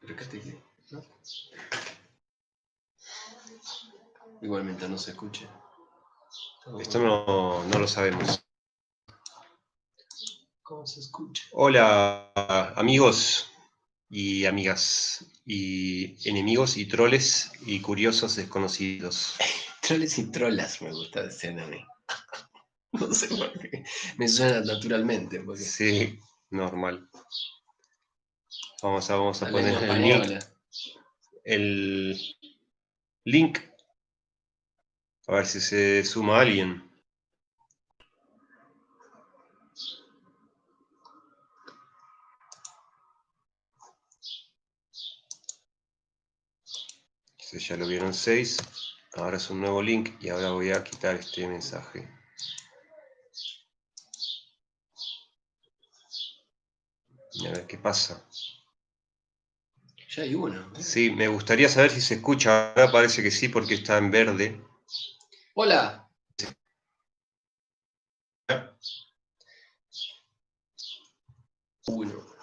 Pero acá te... ¿no? Igualmente no se escuche. Esto no lo sabemos. ¿Cómo se escucha? Hola, amigos y amigas, y enemigos y troles y curiosos desconocidos. Troles y trolas me gusta decir a mí. No sé por qué. Me suena naturalmente. Porque... Sí, normal. Vamos a la poner lengua española. el link. A ver si se suma alguien. Ya lo vieron 6. Ahora es un nuevo link y ahora voy a quitar este mensaje. Y a ver qué pasa. Ya hay uno. Sí, me gustaría saber si se escucha. Ahora parece que sí porque está en verde. Hola. Uno.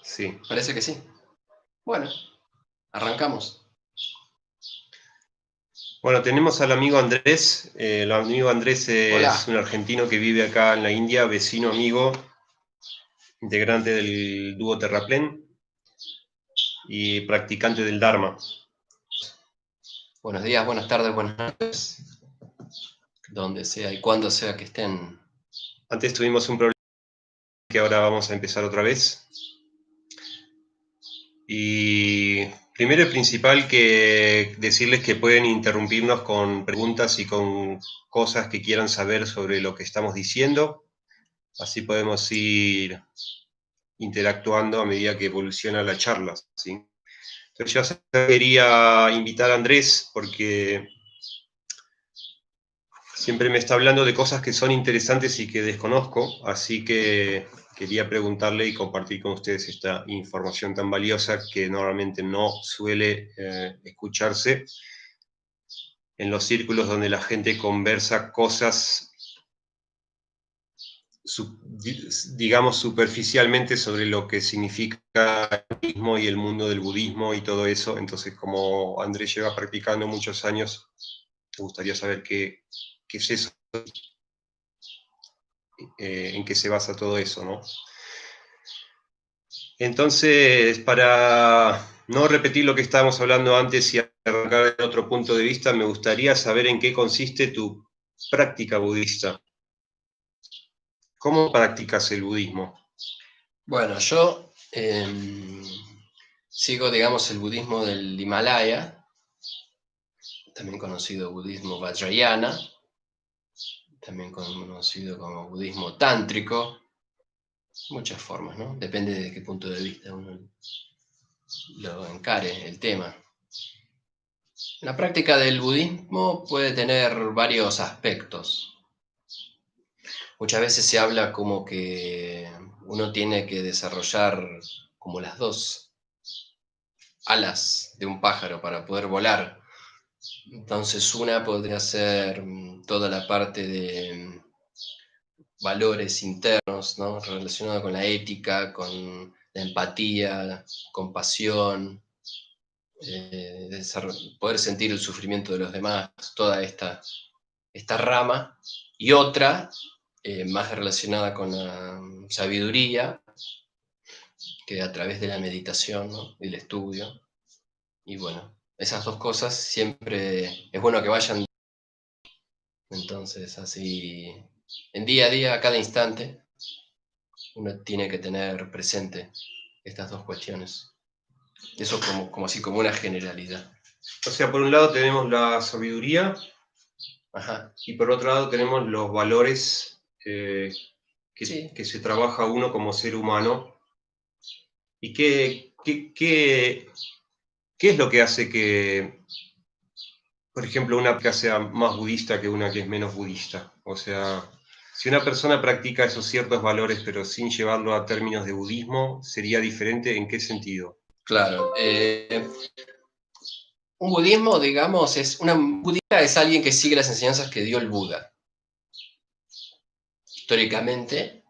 Sí. Parece que sí. Bueno, arrancamos. Bueno, tenemos al amigo Andrés. El amigo Andrés es Hola. un argentino que vive acá en la India, vecino amigo, integrante del dúo Terraplén y practicante del Dharma. Buenos días, buenas tardes, buenas noches. Donde sea y cuando sea que estén. Antes tuvimos un problema que ahora vamos a empezar otra vez. Y primero y principal que decirles que pueden interrumpirnos con preguntas y con cosas que quieran saber sobre lo que estamos diciendo. Así podemos ir interactuando a medida que evoluciona la charla, ¿sí? Entonces yo quería invitar a Andrés porque siempre me está hablando de cosas que son interesantes y que desconozco, así que quería preguntarle y compartir con ustedes esta información tan valiosa que normalmente no suele escucharse en los círculos donde la gente conversa cosas, digamos, superficialmente sobre lo que significa el budismo y el mundo del budismo y todo eso. Entonces, como Andrés lleva practicando muchos años, me gustaría saber qué es eso, en qué se basa todo eso, ¿no? Entonces, para no repetir lo que estábamos hablando antes y arrancar en otro punto de vista, me gustaría saber en qué consiste tu práctica budista. ¿Cómo practicas el budismo? Bueno, yo sigo, digamos, el budismo del Himalaya, también conocido budismo vajrayana, también conocido como budismo tántrico, muchas formas, ¿no? Depende de qué punto de vista uno lo encare el tema. La práctica del budismo puede tener varios aspectos. Muchas veces se habla como que uno tiene que desarrollar como las dos alas de un pájaro para poder volar. Entonces una podría ser toda la parte de valores internos, ¿no? Relacionado con la ética, con la empatía, compasión, poder sentir el sufrimiento de los demás, toda esta rama, y otra más relacionada con la sabiduría, que a través de la meditación, ¿no? Y el estudio. Y bueno, esas dos cosas siempre es bueno que vayan. Entonces, así, en día a día, a cada instante, uno tiene que tener presente estas dos cuestiones. Eso como así, como una generalidad. O sea, por un lado tenemos la sabiduría. Ajá. Y por otro lado tenemos los valores Sí. que se trabaja uno como ser humano. ¿Y qué es lo que hace que, por ejemplo, una práctica sea más budista que una que es menos budista? O sea, si una persona practica esos ciertos valores pero sin llevarlo a términos de budismo, ¿sería diferente en qué sentido? Claro. Un budismo, digamos, un budista es alguien que sigue las enseñanzas que dio el Buda. Históricamente,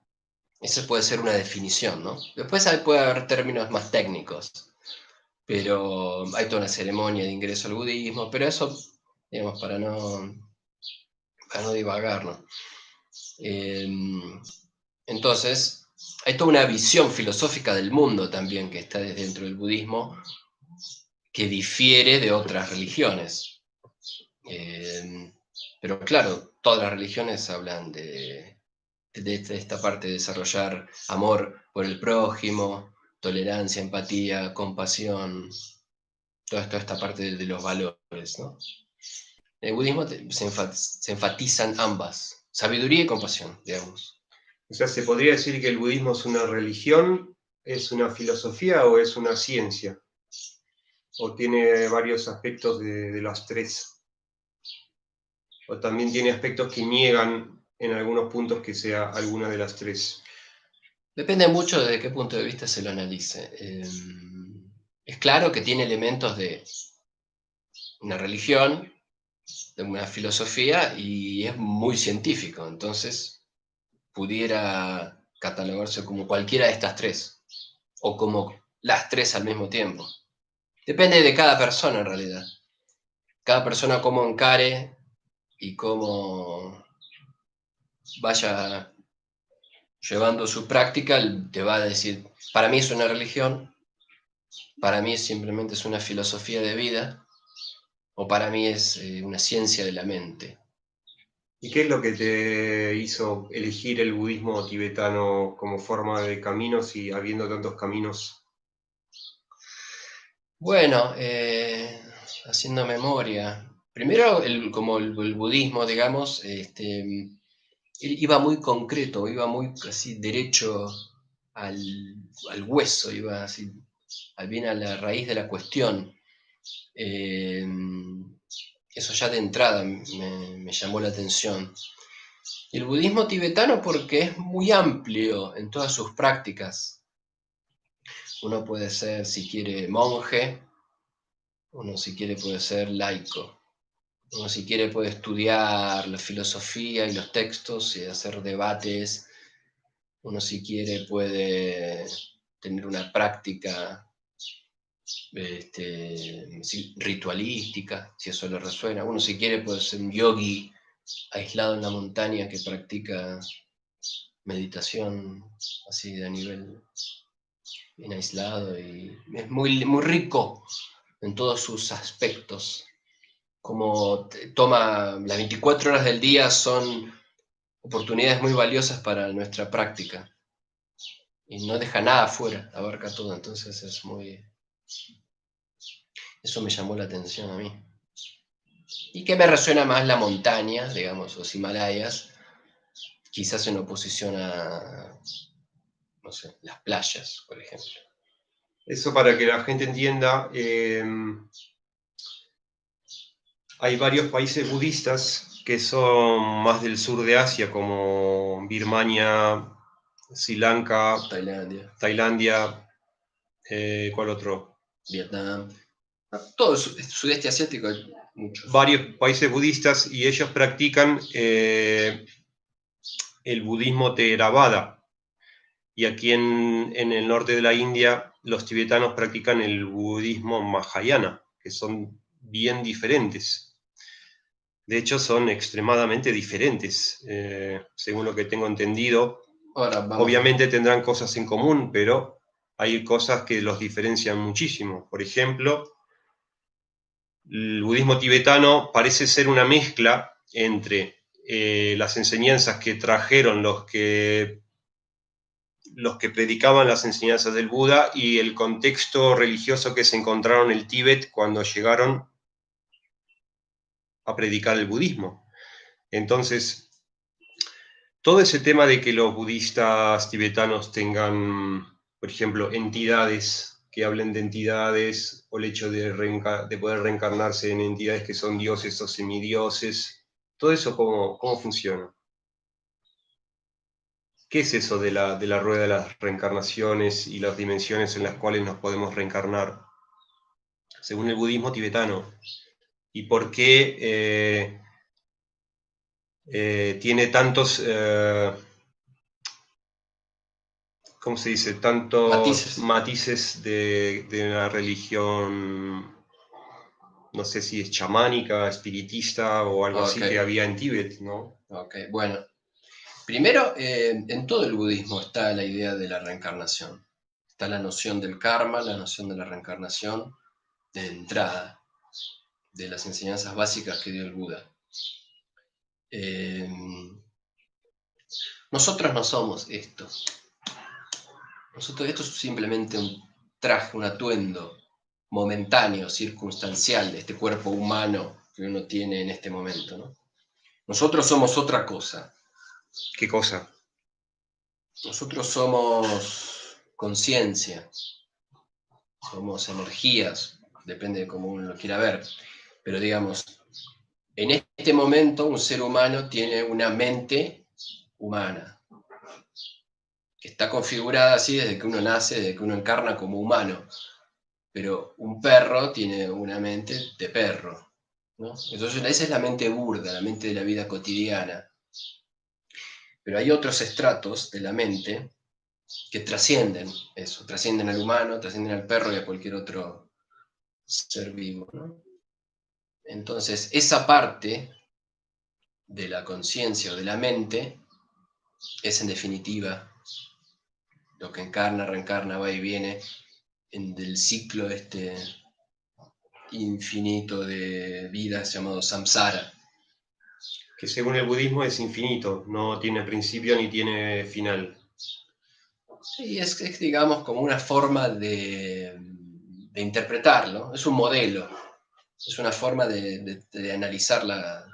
esa puede ser una definición, ¿no? Después puede haber términos más técnicos, pero hay toda una ceremonia de ingreso al budismo, pero eso, digamos, para no divagar, ¿no? Entonces, hay toda una visión filosófica del mundo también que está dentro del budismo, que difiere de otras religiones. Pero claro, todas las religiones hablan de esta parte de desarrollar amor por el prójimo, tolerancia, empatía, compasión, toda esta parte de los valores, ¿no? En el budismo se enfatizan ambas, sabiduría y compasión, digamos. O sea, ¿se podría decir que el budismo es una religión, es una filosofía o es una ciencia? ¿O tiene varios aspectos de las tres? ¿O también tiene aspectos que niegan en algunos puntos que sea alguna de las tres? Depende mucho de qué punto de vista se lo analice. Es claro que tiene elementos de una religión, de una filosofía, y es muy científico, entonces pudiera catalogarse como cualquiera de estas tres, o como las tres al mismo tiempo. Depende de cada persona en realidad. Cada persona cómo encare y cómo vaya llevando su práctica, te va a decir, para mí es una religión, para mí simplemente es una filosofía de vida, o para mí es una ciencia de la mente. ¿Y qué es lo que te hizo elegir el budismo tibetano como forma de caminos y habiendo tantos caminos? Bueno, haciendo memoria. Primero, como el budismo, digamos, iba muy concreto, iba muy así derecho al, al hueso, iba así, bien a la raíz de la cuestión. Eh, Eso ya de entrada me llamó la atención. Y el budismo tibetano porque es muy amplio en todas sus prácticas. Uno puede ser, si quiere, monje, uno si quiere puede ser laico, uno si quiere puede estudiar la filosofía y los textos y hacer debates, uno si quiere puede tener una práctica ritualística, si eso le resuena, uno si quiere puede ser un yogi aislado en la montaña que practica meditación así de a nivel bien aislado, y es muy, muy rico en todos sus aspectos. Como toma las 24 horas del día son oportunidades muy valiosas para nuestra práctica y no deja nada afuera, abarca todo, entonces eso me llamó la atención a mí. Y que me resuena más la montaña, digamos, los Himalayas, quizás en oposición a, no sé, las playas, por ejemplo. Eso para que la gente entienda, hay varios países budistas que son más del sur de Asia, como Birmania, Sri Lanka, Tailandia, ¿cuál otro? Vietnam, todo el sudeste asiático hay muchos. Varios países budistas y ellos practican el budismo Theravada. Y aquí en el norte de la India los tibetanos practican el budismo Mahayana, que son bien diferentes. De hecho, son extremadamente diferentes, según lo que tengo entendido. Obviamente tendrán cosas en común, pero hay cosas que los diferencian muchísimo. Por ejemplo, el budismo tibetano parece ser una mezcla entre las enseñanzas que trajeron los que predicaban las enseñanzas del Buda y el contexto religioso que se encontraron en el Tíbet cuando llegaron a predicar el budismo. Entonces, todo ese tema de que los budistas tibetanos tengan, por ejemplo, entidades, que hablen de entidades, o el hecho de poder reencarnarse en entidades que son dioses o semidioses, todo eso, ¿cómo funciona? ¿Qué es eso de la rueda de las reencarnaciones y las dimensiones en las cuales nos podemos reencarnar, según el budismo tibetano? ¿Y por qué tiene tantos, ¿cómo se dice? Tantos Matices. matices de una religión, no sé si es chamánica, espiritista o algo Ok, así que había en Tíbet, ¿no? ok. Bueno, primero, en todo el budismo está la idea de la reencarnación. Está la noción del karma, la noción de la reencarnación de entrada, de las enseñanzas básicas que dio el Buda. Eh, nosotros no somos esto. Esto es simplemente un traje, un atuendo momentáneo, circunstancial de este cuerpo humano que uno tiene en este momento, ¿no? Nosotros somos otra cosa. ¿Qué cosa? Nosotros somos conciencia, somos energías, depende de cómo uno lo quiera ver. Pero digamos, en este momento un ser humano tiene una mente humana, que está configurada así desde que uno nace, desde que uno encarna como humano. Pero un perro tiene una mente de perro, ¿no? Entonces esa es la mente burda, la mente de la vida cotidiana. Pero hay otros estratos de la mente que trascienden eso, trascienden al humano, trascienden al perro y a cualquier otro ser vivo, ¿no? Entonces, esa parte de la conciencia o de la mente es en definitiva lo que encarna, reencarna, va y viene del ciclo este infinito de vidas llamado samsara. Que según el budismo es infinito, no tiene principio ni tiene final. Sí, es, digamos como una forma de interpretarlo, es un modelo, es una forma de analizar la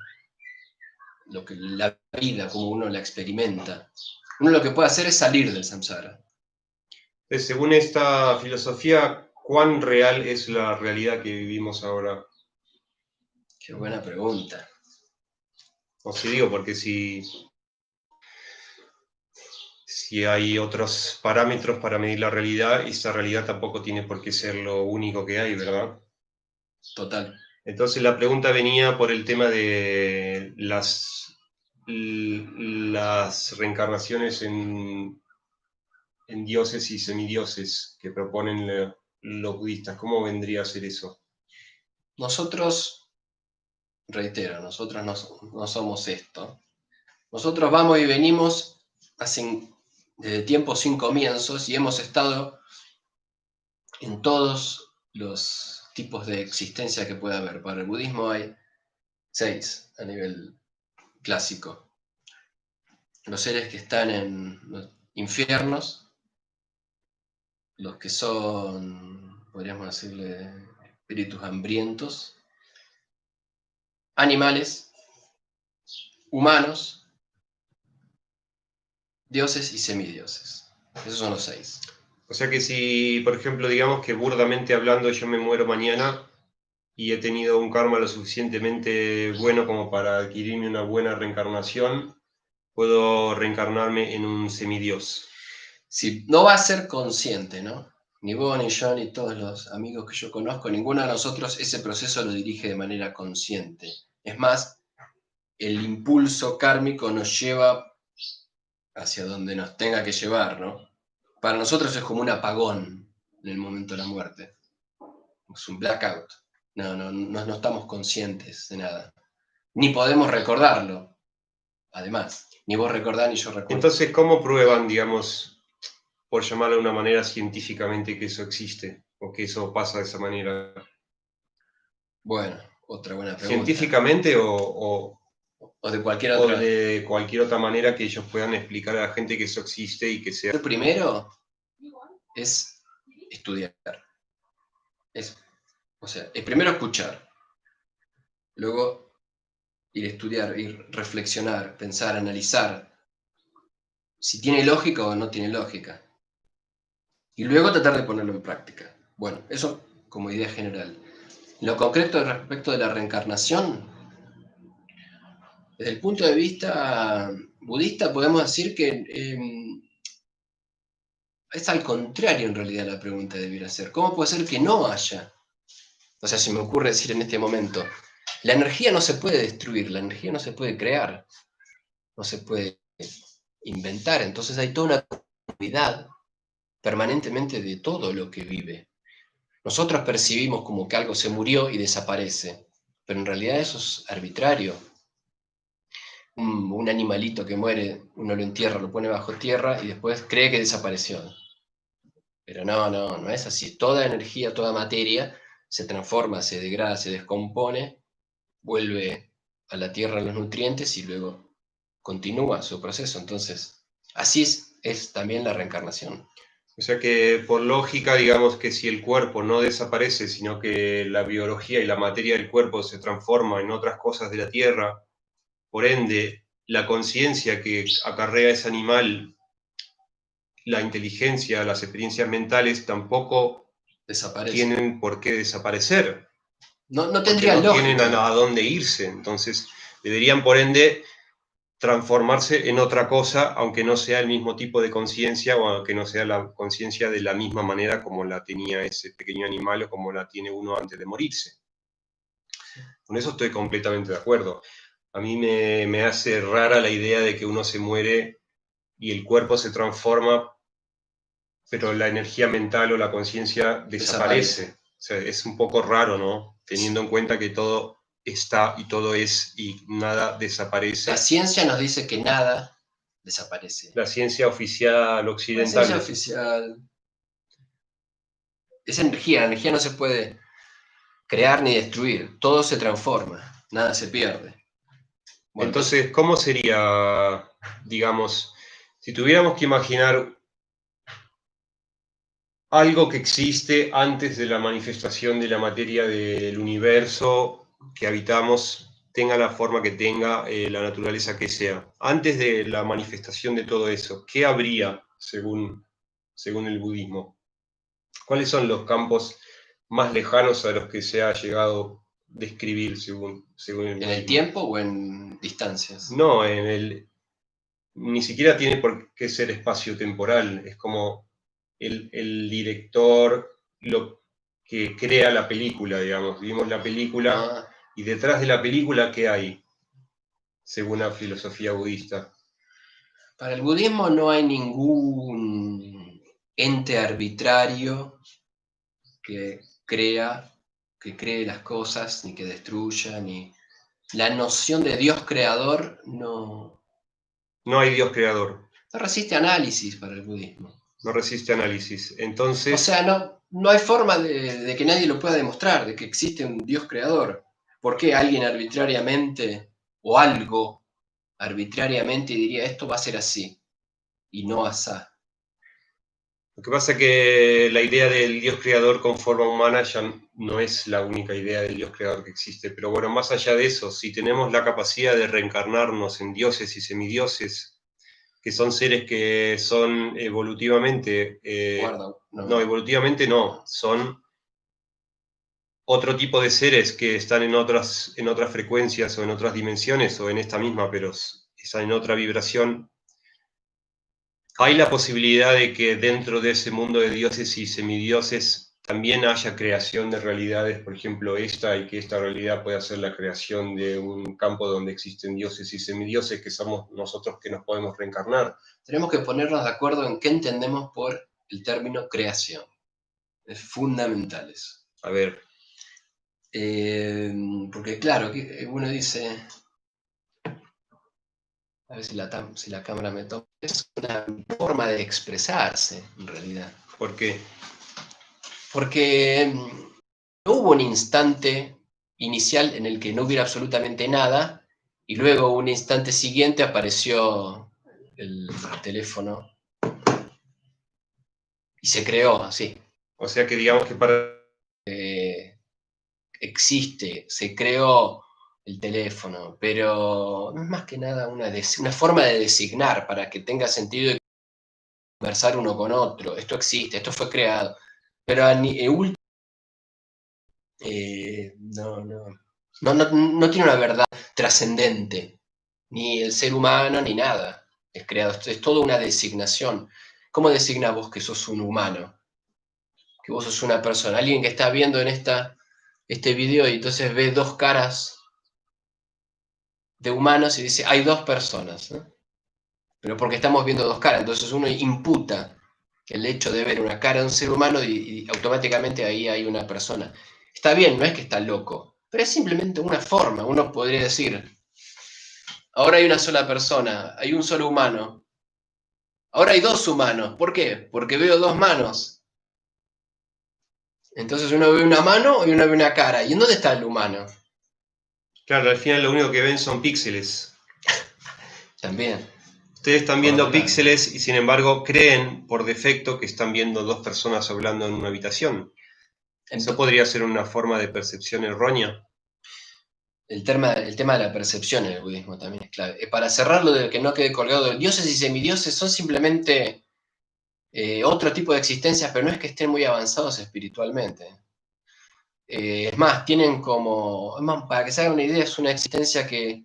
vida, como uno la experimenta. Uno lo que puede hacer es salir del samsara. Entonces, según esta filosofía, ¿cuán real es la realidad que vivimos ahora? Qué buena pregunta. O si digo, porque si hay otros parámetros para medir la realidad, esa realidad tampoco tiene por qué ser lo único que hay, ¿verdad? Total. Entonces la pregunta venía por el tema de las reencarnaciones en dioses y semidioses que proponen los budistas. ¿Cómo vendría a ser eso? Nosotros, reitero, nosotros no somos esto. Nosotros vamos y venimos desde tiempos sin comienzos y hemos estado en todos los tipos de existencia que puede haber. Para el budismo hay 6 a nivel clásico. Los seres que están en los infiernos, los que son, podríamos decirle, espíritus hambrientos, animales, humanos, dioses y semidioses. Esos son los 6. O sea que si, por ejemplo, digamos que burdamente hablando yo me muero mañana y he tenido un karma lo suficientemente bueno como para adquirirme una buena reencarnación, puedo reencarnarme en un semidios. Si no va a ser consciente, ¿no? Ni vos, ni yo, ni todos los amigos que yo conozco, ninguno de nosotros ese proceso lo dirige de manera consciente. Es más, el impulso kármico nos lleva hacia donde nos tenga que llevar, ¿no? Para nosotros es como un apagón en el momento de la muerte. Es un blackout. No estamos conscientes de nada. Ni podemos recordarlo, además. Ni vos recordás ni yo recuerdo. Entonces, ¿cómo prueban, digamos, por llamarlo de una manera científicamente, que eso existe o que eso pasa de esa manera? Bueno, otra buena pregunta. ¿Científicamente O de cualquier o otra. de cualquier otra manera que ellos puedan explicar a la gente que eso existe y que sea? Lo primero es estudiar. O sea, es primero escuchar, luego ir a estudiar, ir a reflexionar, pensar, analizar si tiene lógica o no tiene lógica. Y luego tratar de ponerlo en práctica. Bueno, eso como idea general. Lo concreto respecto de la reencarnación, Desde el punto de vista budista podemos decir que es al contrario en realidad la pregunta debiera ser. ¿Cómo puede ser que no haya? O sea, se me ocurre decir en este momento, la energía no se puede destruir, la energía no se puede crear, no se puede inventar, entonces hay toda una continuidad permanentemente de todo lo que vive. Nosotros percibimos como que algo se murió y desaparece, pero en realidad eso es arbitrario. Un animalito que muere, uno lo entierra, lo pone bajo tierra y después cree que desapareció. Pero no es así. Toda energía, toda materia se transforma, se degrada, se descompone, vuelve a la tierra los nutrientes y luego continúa su proceso. Entonces, así es también la reencarnación. O sea que por lógica, digamos que si el cuerpo no desaparece, sino que la biología y la materia del cuerpo se transforma en otras cosas de la tierra, por ende, la conciencia que acarrea ese animal, la inteligencia, las experiencias mentales, tampoco Desaparece. tienen por qué desaparecer. No Porque tendría no lógica. tienen a dónde irse. Entonces, deberían, por ende, transformarse en otra cosa, aunque no sea el mismo tipo de conciencia o aunque no sea la conciencia de la misma manera como la tenía ese pequeño animal o como la tiene uno antes de morirse. Con eso estoy completamente de acuerdo. A mí me hace rara la idea de que uno se muere y el cuerpo se transforma, pero la energía mental o la conciencia desaparece. O sea, es un poco raro, ¿no? Teniendo en cuenta que todo está y todo es y nada desaparece. La ciencia nos dice que nada desaparece. La ciencia oficial La occidental. ciencia oficial es energía, la energía no se puede crear ni destruir, todo se transforma, nada se pierde. Bueno, entonces, ¿cómo sería, digamos, si tuviéramos que imaginar algo que existe antes de la manifestación de la materia del universo que habitamos, tenga la forma que tenga, la naturaleza que sea? Antes de la manifestación de todo eso, ¿qué habría según el budismo? ¿Cuáles son los campos más lejanos a los que se ha llegado a describir según el budismo? ¿En el tiempo o en distancias? No, ni siquiera tiene por qué ser espacio-temporal, es como el director lo que crea la película, digamos. Vimos la película y detrás de la película, ¿qué hay? Según la filosofía budista. Para el budismo no hay ningún ente arbitrario que cree las cosas, ni que destruya, ni... La noción de Dios creador no hay Dios creador. No resiste análisis para el budismo. No resiste análisis. Entonces... O sea, no hay forma de que nadie lo pueda demostrar, de que existe un Dios creador. ¿Por qué alguien arbitrariamente o algo arbitrariamente diría esto va a ser así y no asá? Lo que pasa es que la idea del Dios creador con forma humana ya no es la única idea del Dios creador que existe. Pero bueno, más allá de eso, si tenemos la capacidad de reencarnarnos en dioses y semidioses, que son seres que son evolutivamente... evolutivamente no, son otro tipo de seres que están en otras frecuencias o en otras dimensiones o en esta misma, pero están en otra vibración. Hay la posibilidad de que dentro de ese mundo de dioses y semidioses también haya creación de realidades, por ejemplo esta, y que esta realidad pueda ser la creación de un campo donde existen dioses y semidioses que somos nosotros que nos podemos reencarnar. Tenemos que ponernos de acuerdo en qué entendemos por el término creación. Es fundamental eso. A ver. Porque claro, uno dice... A ver si la cámara me toma. Es una forma de expresarse, en realidad. ¿Por qué? Porque no hubo un instante inicial en el que no hubiera absolutamente nada, y luego un instante siguiente apareció el teléfono y se creó así. O sea que digamos que para... existe, se creó el teléfono, pero no es más que nada una forma de designar para que tenga sentido de conversar uno con otro. Esto existe, esto fue creado, pero no tiene una verdad trascendente. ni el ser humano, ni nada es creado. Es toda una designación. ¿Cómo designas vos que sos un humano? Que vos sos una persona. Alguien que está viendo en este video y entonces ve dos caras de humanos y dice, hay dos personas, ¿no? Pero porque estamos viendo dos caras, entonces uno imputa el hecho de ver una cara de un ser humano y automáticamente ahí hay una persona. Está bien, no es que está loco, pero es simplemente una forma. Uno podría decir, ahora hay una sola persona, hay un solo humano. Ahora hay dos humanos. ¿Por qué? Porque veo dos manos. Entonces uno ve una mano y uno ve una cara. ¿Y en dónde está el humano? Claro, al final lo único que ven son píxeles. También, Ustedes están por viendo otro lado. píxeles y sin embargo creen por defecto que están viendo dos personas hablando en una habitación. Eso Ento- podría ser una forma de percepción errónea. el tema de la percepción en el budismo también es clave. Para cerrarlo de que no quede colgado, dioses y semidioses son simplemente otro tipo de existencias, pero no es que estén muy avanzados espiritualmente. Es más, tienen como, es más, para que se hagan una idea, es una existencia que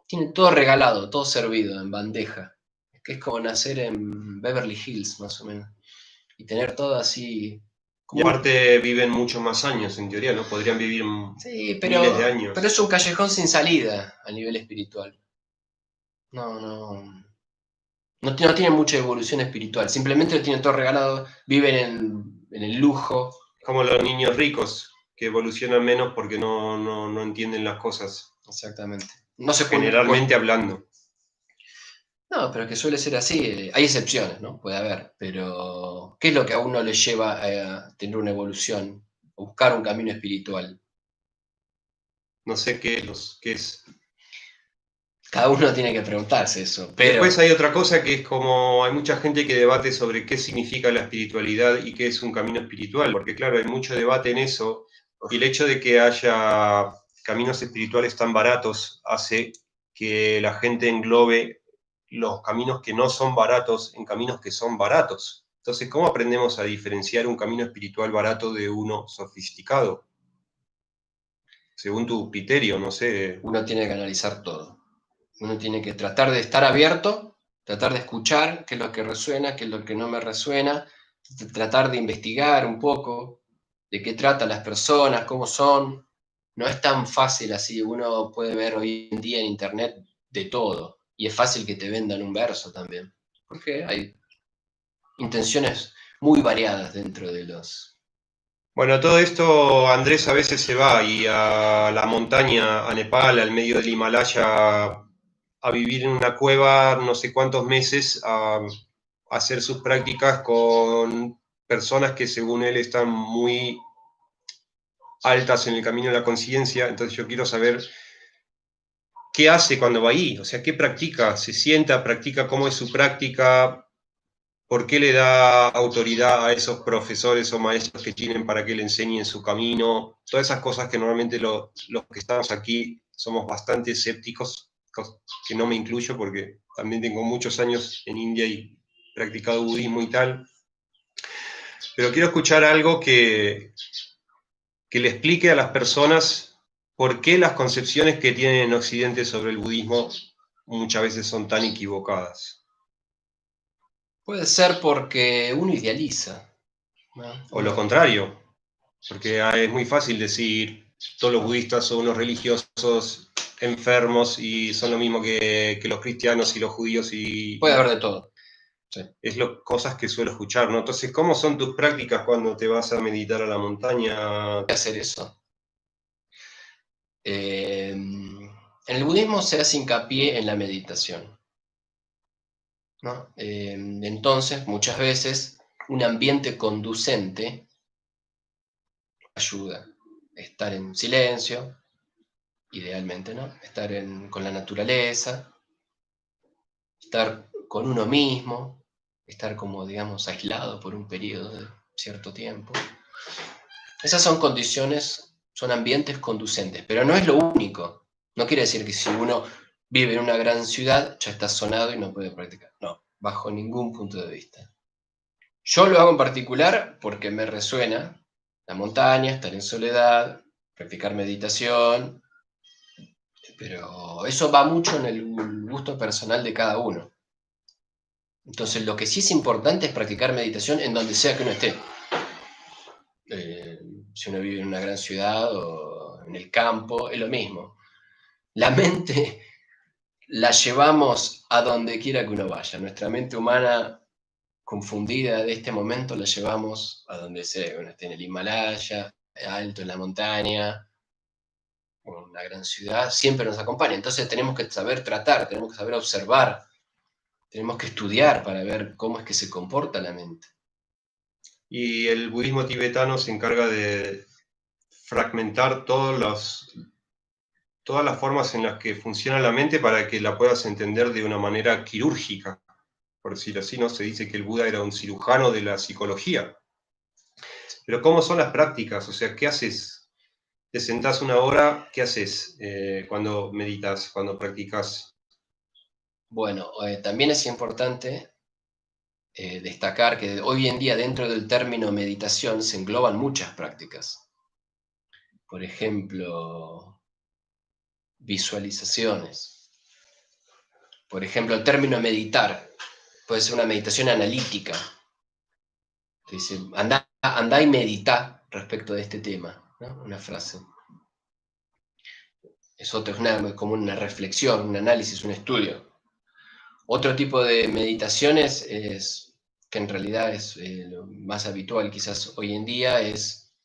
tiene todo regalado, todo servido en bandeja. Que es como nacer en Beverly Hills, más o menos. Y tener todo así, Y como un... aparte viven muchos más años, en teoría, ¿no? Podrían vivir Sí, miles de pero años. es un callejón sin salida a nivel espiritual. No, no. No tienen mucha evolución espiritual, simplemente lo tienen todo regalado, viven en el lujo. Como los niños ricos, que evolucionan menos porque no entienden las cosas, Exactamente. No se generalmente hablando. No, pero es que suele ser así. Hay excepciones, ¿no? Puede haber. Pero, ¿qué es lo que a uno le lleva a tener una evolución? A buscar un camino espiritual. No sé qué es. Cada uno tiene que preguntarse eso. Y Pero, después hay otra cosa que es como hay mucha gente que debate sobre qué significa la espiritualidad y qué es un camino espiritual, porque claro, hay mucho debate en eso y el hecho de que haya caminos espirituales tan baratos hace que la gente englobe los caminos que no son baratos en caminos que son baratos. Entonces, ¿cómo aprendemos a diferenciar un camino espiritual barato de uno sofisticado? Según tu criterio, no sé. uno tiene que analizar todo. Uno tiene que tratar de estar abierto, tratar de escuchar qué es lo que resuena, qué es lo que no me resuena, tratar de investigar un poco de qué tratan las personas, cómo son. No es tan fácil así. Uno puede ver hoy en día en internet de todo. Y es fácil que te vendan un verso también. Porque hay intenciones muy variadas dentro de los... Bueno, todo esto Andrés a veces se va y a la montaña, a Nepal, al medio del Himalaya, a vivir en una cueva no sé cuántos meses, a hacer sus prácticas con personas que según él están muy altas en el camino de la conciencia. Entonces yo quiero saber qué hace cuando va ahí, o sea, qué practica, se sienta, practica, cómo es su práctica, por qué le da autoridad a esos profesores o maestros que tienen para que le enseñen su camino, todas esas cosas que normalmente los que estamos aquí somos bastante escépticos, que no me incluyo porque también tengo muchos años en India y practicado budismo y tal, pero quiero escuchar algo que le explique a las personas por qué las concepciones que tienen en Occidente sobre el budismo muchas veces son tan equivocadas. Puede ser porque uno idealiza, ¿no? O lo contrario, porque es muy fácil decir todos los budistas son unos religiosos enfermos y son lo mismo que los cristianos y los judíos Puede y haber de todo. Sí. es cosas que suelo escuchar, ¿no? Entonces, ¿cómo son tus prácticas cuando te vas a meditar a la montaña? Hacer eso. En el budismo se hace hincapié en la meditación, ¿no? Entonces, muchas veces, un ambiente conducente ayuda. Estar en silencio, idealmente, ¿no? Estar con la naturaleza, estar con uno mismo, estar como, digamos, aislado por un periodo de cierto tiempo. Esas son condiciones, son ambientes conducentes, pero no es lo único. No quiere decir que si uno vive en una gran ciudad ya está sonado y no puede practicar. No, bajo ningún punto de vista. Yo lo hago en particular porque me resuena la montaña, estar en soledad, practicar meditación, Pero eso va mucho en el gusto personal de cada uno. Entonces, lo que sí es importante es practicar meditación en donde sea que uno esté. Si uno vive en una gran ciudad o en el campo, es lo mismo. La mente la llevamos a donde quiera que uno vaya. Nuestra mente humana confundida de este momento la llevamos a donde sea. Uno esté en el Himalaya, alto en la montaña, o en una gran ciudad, siempre nos acompaña. Entonces tenemos que saber tratar, tenemos que saber observar, tenemos que estudiar para ver cómo es que se comporta la mente. Y el budismo tibetano se encarga de fragmentar todas las formas en las que funciona la mente para que la puedas entender de una manera quirúrgica, por decirlo así, ¿no? Se dice que el Buda era un cirujano de la psicología. Pero ¿cómo son las prácticas? O sea, ¿qué haces? ¿Te sentás una hora? ¿Qué haces cuando meditas, cuando practicas? Bueno, también es importante destacar que hoy en día dentro del término meditación se engloban muchas prácticas. Por ejemplo, visualizaciones. Por ejemplo, el término meditar puede ser una meditación analítica. Dice, andá y medita respecto de este tema, ¿no? Una frase. Es otra, es como una reflexión, un análisis, un estudio. Otro tipo de meditaciones es, que en realidad es lo más habitual quizás hoy en día, es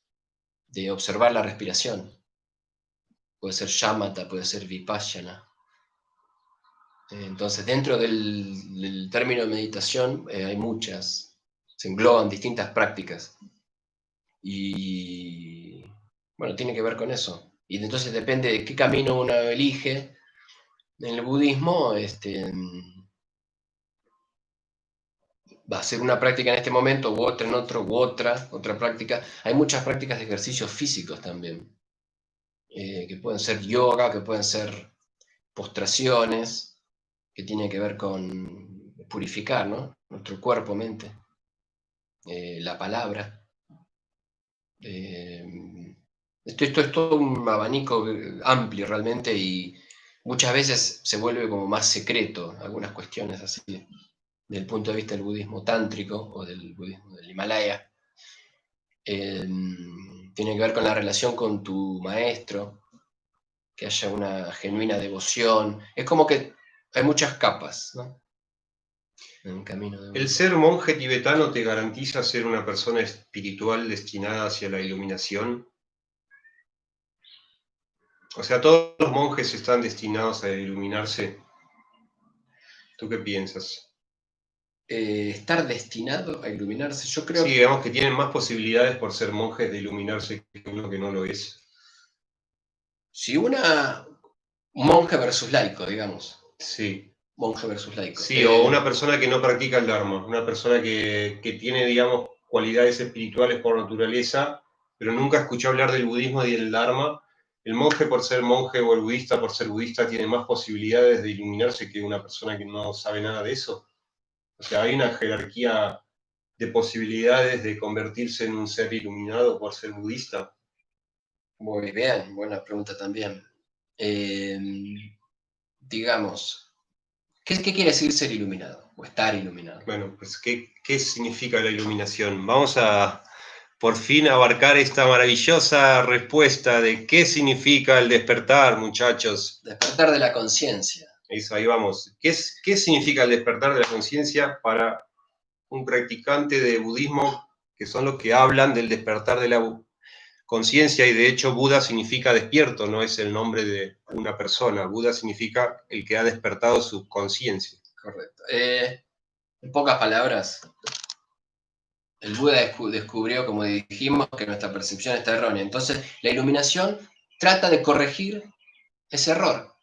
de observar la respiración. Puede ser shamatha, puede ser vipassana. Entonces, dentro del término meditación hay muchas, se engloban distintas prácticas. Y bueno, tiene que ver con eso. Y entonces depende de qué camino uno elige. En el budismo, va a ser una práctica en este momento, u otra en otro, u otra práctica. Hay muchas prácticas de ejercicios físicos también, que pueden ser yoga, que pueden ser postraciones, que tienen que ver con purificar, ¿no? Nuestro cuerpo, mente, la palabra. Esto es todo un abanico amplio realmente y muchas veces se vuelve como más secreto algunas cuestiones así, desde el punto de vista del budismo tántrico o del budismo del Himalaya. Tiene que ver con la relación con tu maestro, que haya una genuina devoción. Es como que hay muchas capas, ¿no? En el camino de ¿El uno. ser monje tibetano te garantiza ser una persona espiritual destinada hacia la iluminación? O sea, ¿todos los monjes están destinados a iluminarse? ¿Tú qué piensas? Estar destinado a iluminarse, yo creo Sí, que digamos que tienen más posibilidades por ser monjes de iluminarse que uno que no lo es. si una monje versus laico, digamos, Sí, monje versus laico. sí, o una persona que no practica el Dharma, una persona que tiene, digamos, cualidades espirituales por naturaleza, pero nunca escuchó hablar del budismo y del Dharma. El monje por ser monje o el budista por ser budista tiene más posibilidades de iluminarse que una persona que no sabe nada de eso. O sea, hay una jerarquía de posibilidades de convertirse en un ser iluminado por ser budista. Muy bien, buena pregunta también. Digamos, ¿qué quiere decir ser iluminado o estar iluminado? Bueno, pues, ¿qué significa la iluminación? Vamos a por fin abarcar esta maravillosa respuesta de qué significa el despertar, muchachos. Despertar de la conciencia. Eso, ahí vamos. ¿Qué significa el despertar de la conciencia para un practicante de budismo, que son los que hablan del despertar de la conciencia? Y de hecho Buda significa despierto, no es el nombre de una persona. Buda significa el que ha despertado su conciencia. Correcto. En pocas palabras, el Buda descubrió, como dijimos, que nuestra percepción está errónea. Entonces, la iluminación trata de corregir ese error,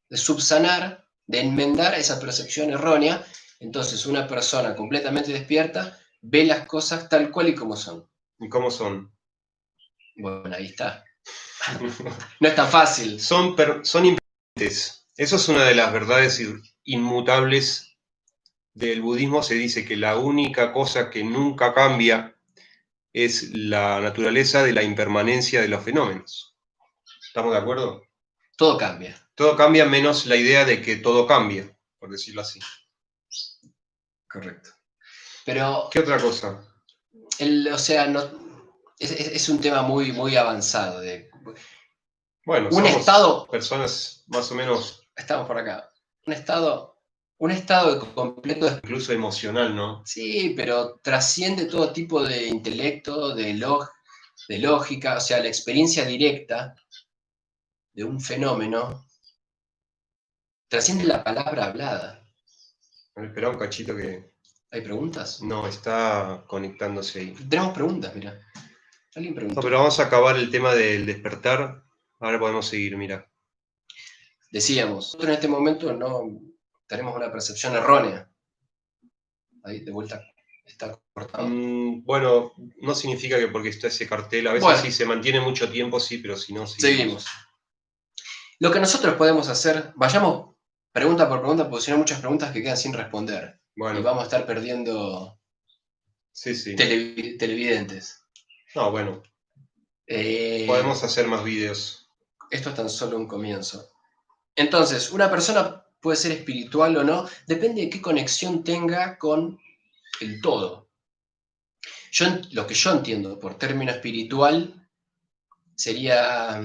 de subsanar, de enmendar esa percepción errónea. Entonces, una persona completamente despierta ve las cosas tal cual y como son. ¿Y cómo son? Bueno, ahí está. No es tan fácil. Son impermanentes. Eso es una de las verdades inmutables del budismo. Se dice que la única cosa que nunca cambia es la naturaleza de la impermanencia de los fenómenos. ¿Estamos de acuerdo? Todo cambia. Todo cambia menos la idea de que todo cambia, por decirlo así. Correcto. Pero, ¿Qué otra cosa? o sea, no, es un tema muy, muy avanzado. Bueno, Un somos estado, personas más o menos, estamos por acá, un estado completo, incluso emocional, ¿no? sí, pero trasciende todo tipo de intelecto, de lógica, o sea, la experiencia directa de un fenómeno trasciende la palabra hablada. Espera un cachito que ¿Hay preguntas? no está conectándose ahí. Tenemos preguntas, mira. Alguien No, preguntó. pero vamos a acabar el tema del despertar. Ahora podemos seguir, mira. Decíamos, nosotros en este momento no tenemos una percepción errónea. Ahí de vuelta está cortado. Bueno, no significa que porque está ese cartel, a veces Bueno, sí se mantiene mucho tiempo, sí, pero si no, seguimos. Lo que nosotros podemos hacer, vayamos pregunta por pregunta, porque si no hay muchas preguntas que quedan sin responder. Bueno, Y vamos a estar perdiendo sí, sí. televidentes. No, bueno, podemos hacer más vídeos. Esto es tan solo un comienzo. Entonces, una persona puede ser espiritual o no, depende de qué conexión tenga con el todo. Lo que yo entiendo por término espiritual sería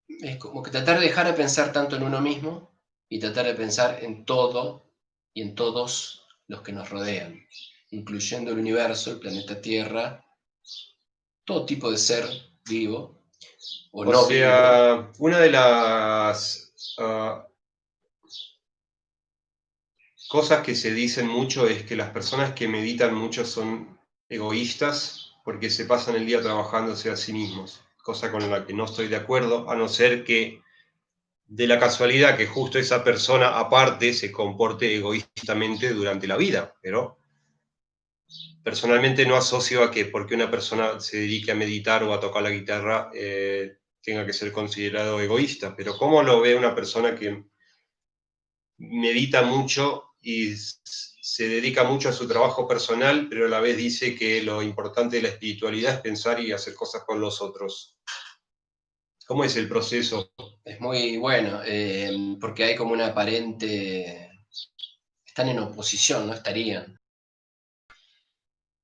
es como que tratar de dejar de pensar tanto en uno mismo y tratar de pensar en todo y en todos los que nos rodean, incluyendo el universo, el planeta Tierra, todo tipo de ser vivo o O no vivo. sea, una de las cosas que se dicen mucho es que las personas que meditan mucho son egoístas porque se pasan el día trabajándose a sí mismos, cosa con la que no estoy de acuerdo, a no ser que de la casualidad que justo esa persona aparte se comporte egoístamente durante la vida, pero personalmente no asocio a que porque una persona se dedique a meditar o a tocar la guitarra tenga que ser considerado egoísta, pero ¿cómo lo ve una persona que medita mucho y se dedica mucho a su trabajo personal, pero a la vez dice que lo importante de la espiritualidad es pensar y hacer cosas con los otros? ¿Cómo es el proceso? Es muy bueno, porque hay como una aparente... Están en oposición, no estarían.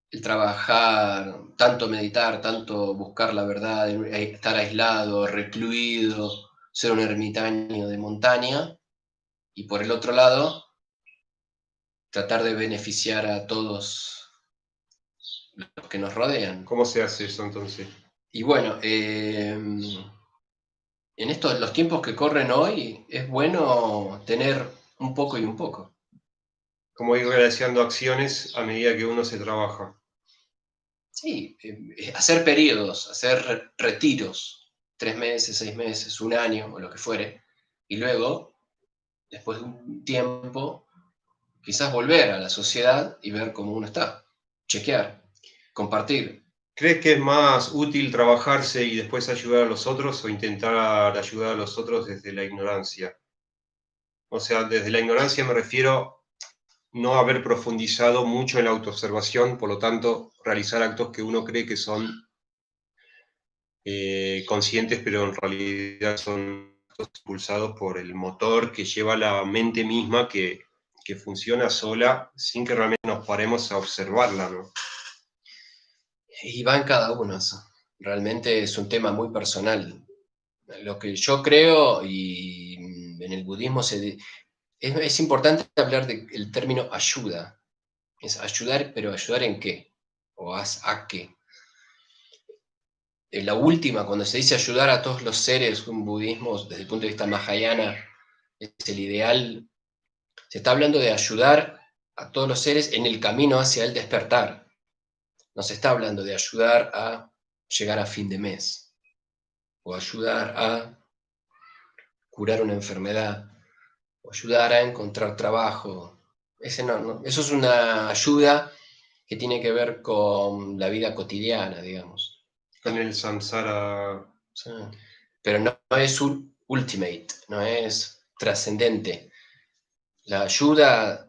El trabajar, tanto meditar, tanto buscar la verdad, estar aislado, recluido, ser un ermitaño de montaña, y por el otro lado, tratar de beneficiar a todos los que nos rodean. ¿Cómo se hace eso entonces? Y bueno, en los tiempos que corren hoy, es bueno tener un poco y un poco. ¿Cómo ir realizando acciones a medida que uno se trabaja? Sí, hacer periodos, hacer retiros, 3 meses, 6 meses, un año o lo que fuere, y luego, después de un tiempo, quizás volver a la sociedad y ver cómo uno está, chequear, compartir. ¿Crees que es más útil trabajarse y después ayudar a los otros o intentar ayudar a los otros desde la ignorancia? O sea, desde la ignorancia me refiero no haber profundizado mucho en la autoobservación, por lo tanto, realizar actos que uno cree que son conscientes, pero en realidad son impulsados por el motor que lleva la mente misma que funciona sola sin que realmente nos paremos a observarla, ¿no? Y va en cada uno eso. Realmente es un tema muy personal. Lo que yo creo, y en el budismo es importante hablar del término ayuda. Es ayudar, pero ¿ayudar en qué? ¿O a qué? La última, cuando se dice ayudar a todos los seres, un budismo desde el punto de vista mahayana es el ideal, se está hablando de ayudar a todos los seres en el camino hacia el despertar. No se está hablando de ayudar a llegar a fin de mes o ayudar a curar una enfermedad o ayudar a encontrar trabajo. Eso es una ayuda que tiene que ver con la vida cotidiana, digamos. Con el samsara. Sí. Pero no es ultimate, no es trascendente. La ayuda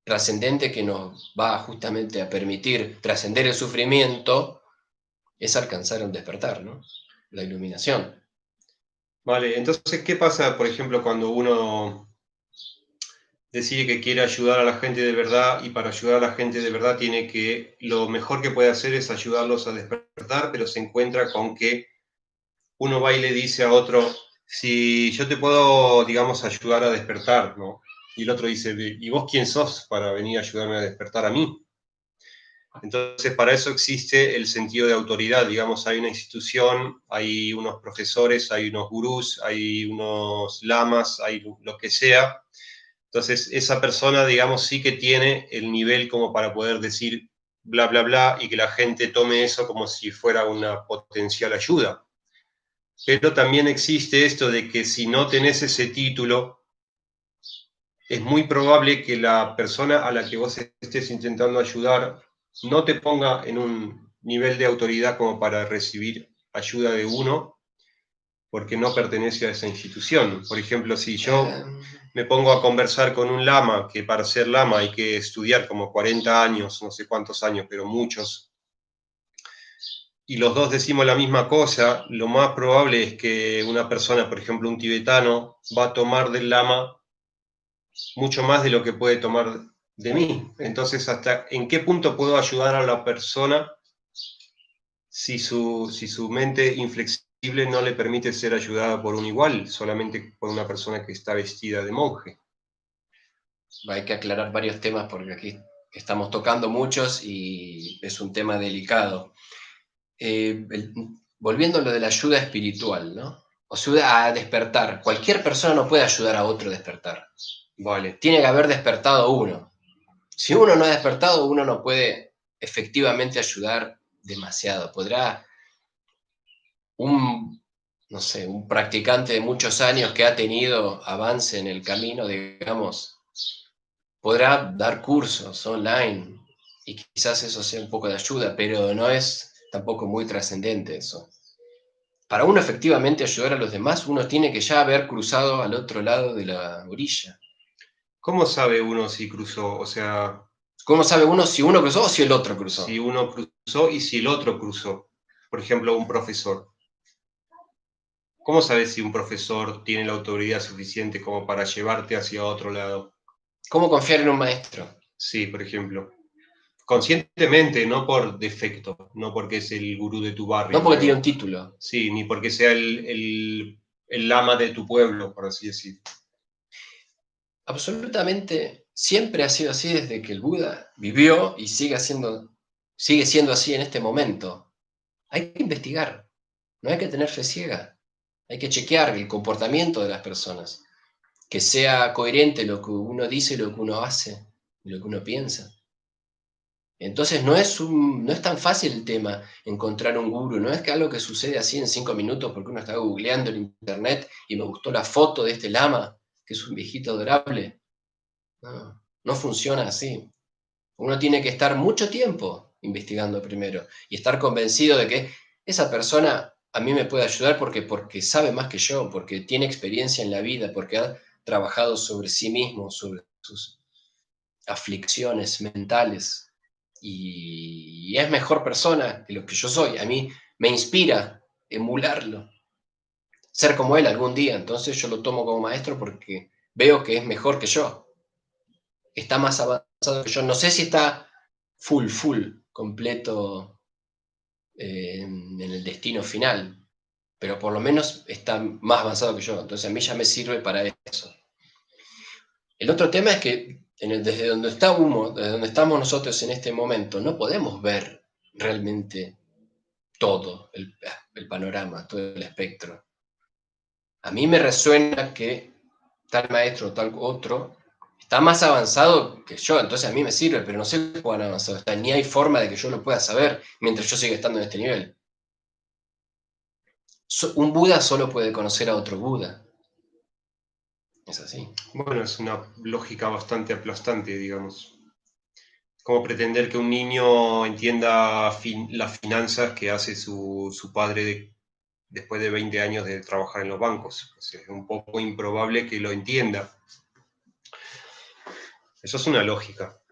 trascendente que nos va justamente a permitir trascender el sufrimiento es alcanzar un despertar, ¿no? La iluminación. Vale, entonces, ¿qué pasa, por ejemplo, cuando uno decide que quiere ayudar a la gente de verdad y para ayudar a la gente de verdad lo mejor que puede hacer es ayudarlos a despertar, pero se encuentra con que uno va y le dice a otro, si yo te puedo, digamos, ayudar a despertar, ¿no? Y el otro dice, ¿y vos quién sos para venir a ayudarme a despertar a mí? Entonces, para eso existe el sentido de autoridad, digamos, hay una institución, hay unos profesores, hay unos gurús, hay unos lamas, hay lo que sea. Entonces, esa persona, digamos, sí que tiene el nivel como para poder decir bla, bla, bla, y que la gente tome eso como si fuera una potencial ayuda. Pero también existe esto de que si no tenés ese título, es muy probable que la persona a la que vos estés intentando ayudar no te ponga en un nivel de autoridad como para recibir ayuda de uno, porque no pertenece a esa institución. Por ejemplo, si yo Eh, me pongo a conversar con un lama, que para ser lama hay que estudiar como 40 años, no sé cuántos años, pero muchos, y los dos decimos la misma cosa, lo más probable es que una persona, por ejemplo un tibetano, va a tomar del lama mucho más de lo que puede tomar de mí. Entonces, ¿hasta en qué punto puedo ayudar a la persona si su mente inflexible no le permite ser ayudada por un igual, solamente por una persona que está vestida de monje? Hay que aclarar varios temas porque aquí estamos tocando muchos y es un tema delicado. Volviendo a lo de la ayuda espiritual, ¿no? Ayuda a despertar. Cualquier persona no puede ayudar a otro a despertar. Vale. Tiene que haber despertado uno. Si uno no ha despertado, uno no puede efectivamente ayudar demasiado. Podrá un, no sé, un practicante de muchos años que ha tenido avance en el camino, digamos, podrá dar cursos online y quizás eso sea un poco de ayuda, pero no es tampoco muy trascendente eso. Para uno efectivamente ayudar a los demás, uno tiene que ya haber cruzado al otro lado de la orilla. ¿Cómo sabe uno si cruzó? O sea, ¿Cómo sabe uno si uno cruzó o si el otro si cruzó? uno cruzó y si el otro cruzó. Por ejemplo, un profesor. ¿Cómo sabes si un profesor tiene la autoridad suficiente como para llevarte hacia otro lado? ¿Cómo confiar en un maestro? Sí, por ejemplo. Conscientemente, no por defecto, no porque es el gurú de tu No barrio, porque tiene un pero título. sí, ni porque sea el lama de tu pueblo, por así decir. Absolutamente siempre ha sido así desde que el Buda vivió y sigue siendo así en este momento. Hay que investigar, no hay que tener fe ciega. Hay que chequear el comportamiento de las personas, que sea coherente lo que uno dice, lo que uno hace y lo que uno piensa. Entonces no es tan fácil el tema encontrar un gurú, no es que algo que sucede así en 5 minutos porque uno está googleando en internet y me gustó la foto de este lama, que es un viejito adorable. No, no funciona así. Uno tiene que estar mucho tiempo investigando primero y estar convencido de que esa persona a mí me puede ayudar porque sabe más que yo, porque tiene experiencia en la vida, porque ha trabajado sobre sí mismo, sobre sus aflicciones mentales y es mejor persona que lo que yo soy. A mí me inspira emularlo, ser como él algún día. Entonces yo lo tomo como maestro porque veo que es mejor que yo, está más avanzado que yo. No sé si está full, completo en el destino final, pero por lo menos está más avanzado que yo. Entonces a mí ya me sirve para eso. El otro tema es que desde desde donde estamos nosotros en este momento, no podemos ver realmente todo el panorama, todo el espectro. A mí me resuena que tal maestro o tal otro está más avanzado que yo, entonces a mí me sirve, pero no sé cuán avanzado está, ni hay forma de que yo lo pueda saber mientras yo siga estando en este nivel. Un Buda solo puede conocer a otro Buda. Es así. Bueno, es una lógica bastante aplastante, digamos. Como pretender que un niño entienda las finanzas que hace su padre después de 20 años de trabajar en los bancos. O sea, es un poco improbable que lo entienda. Eso es una lógica.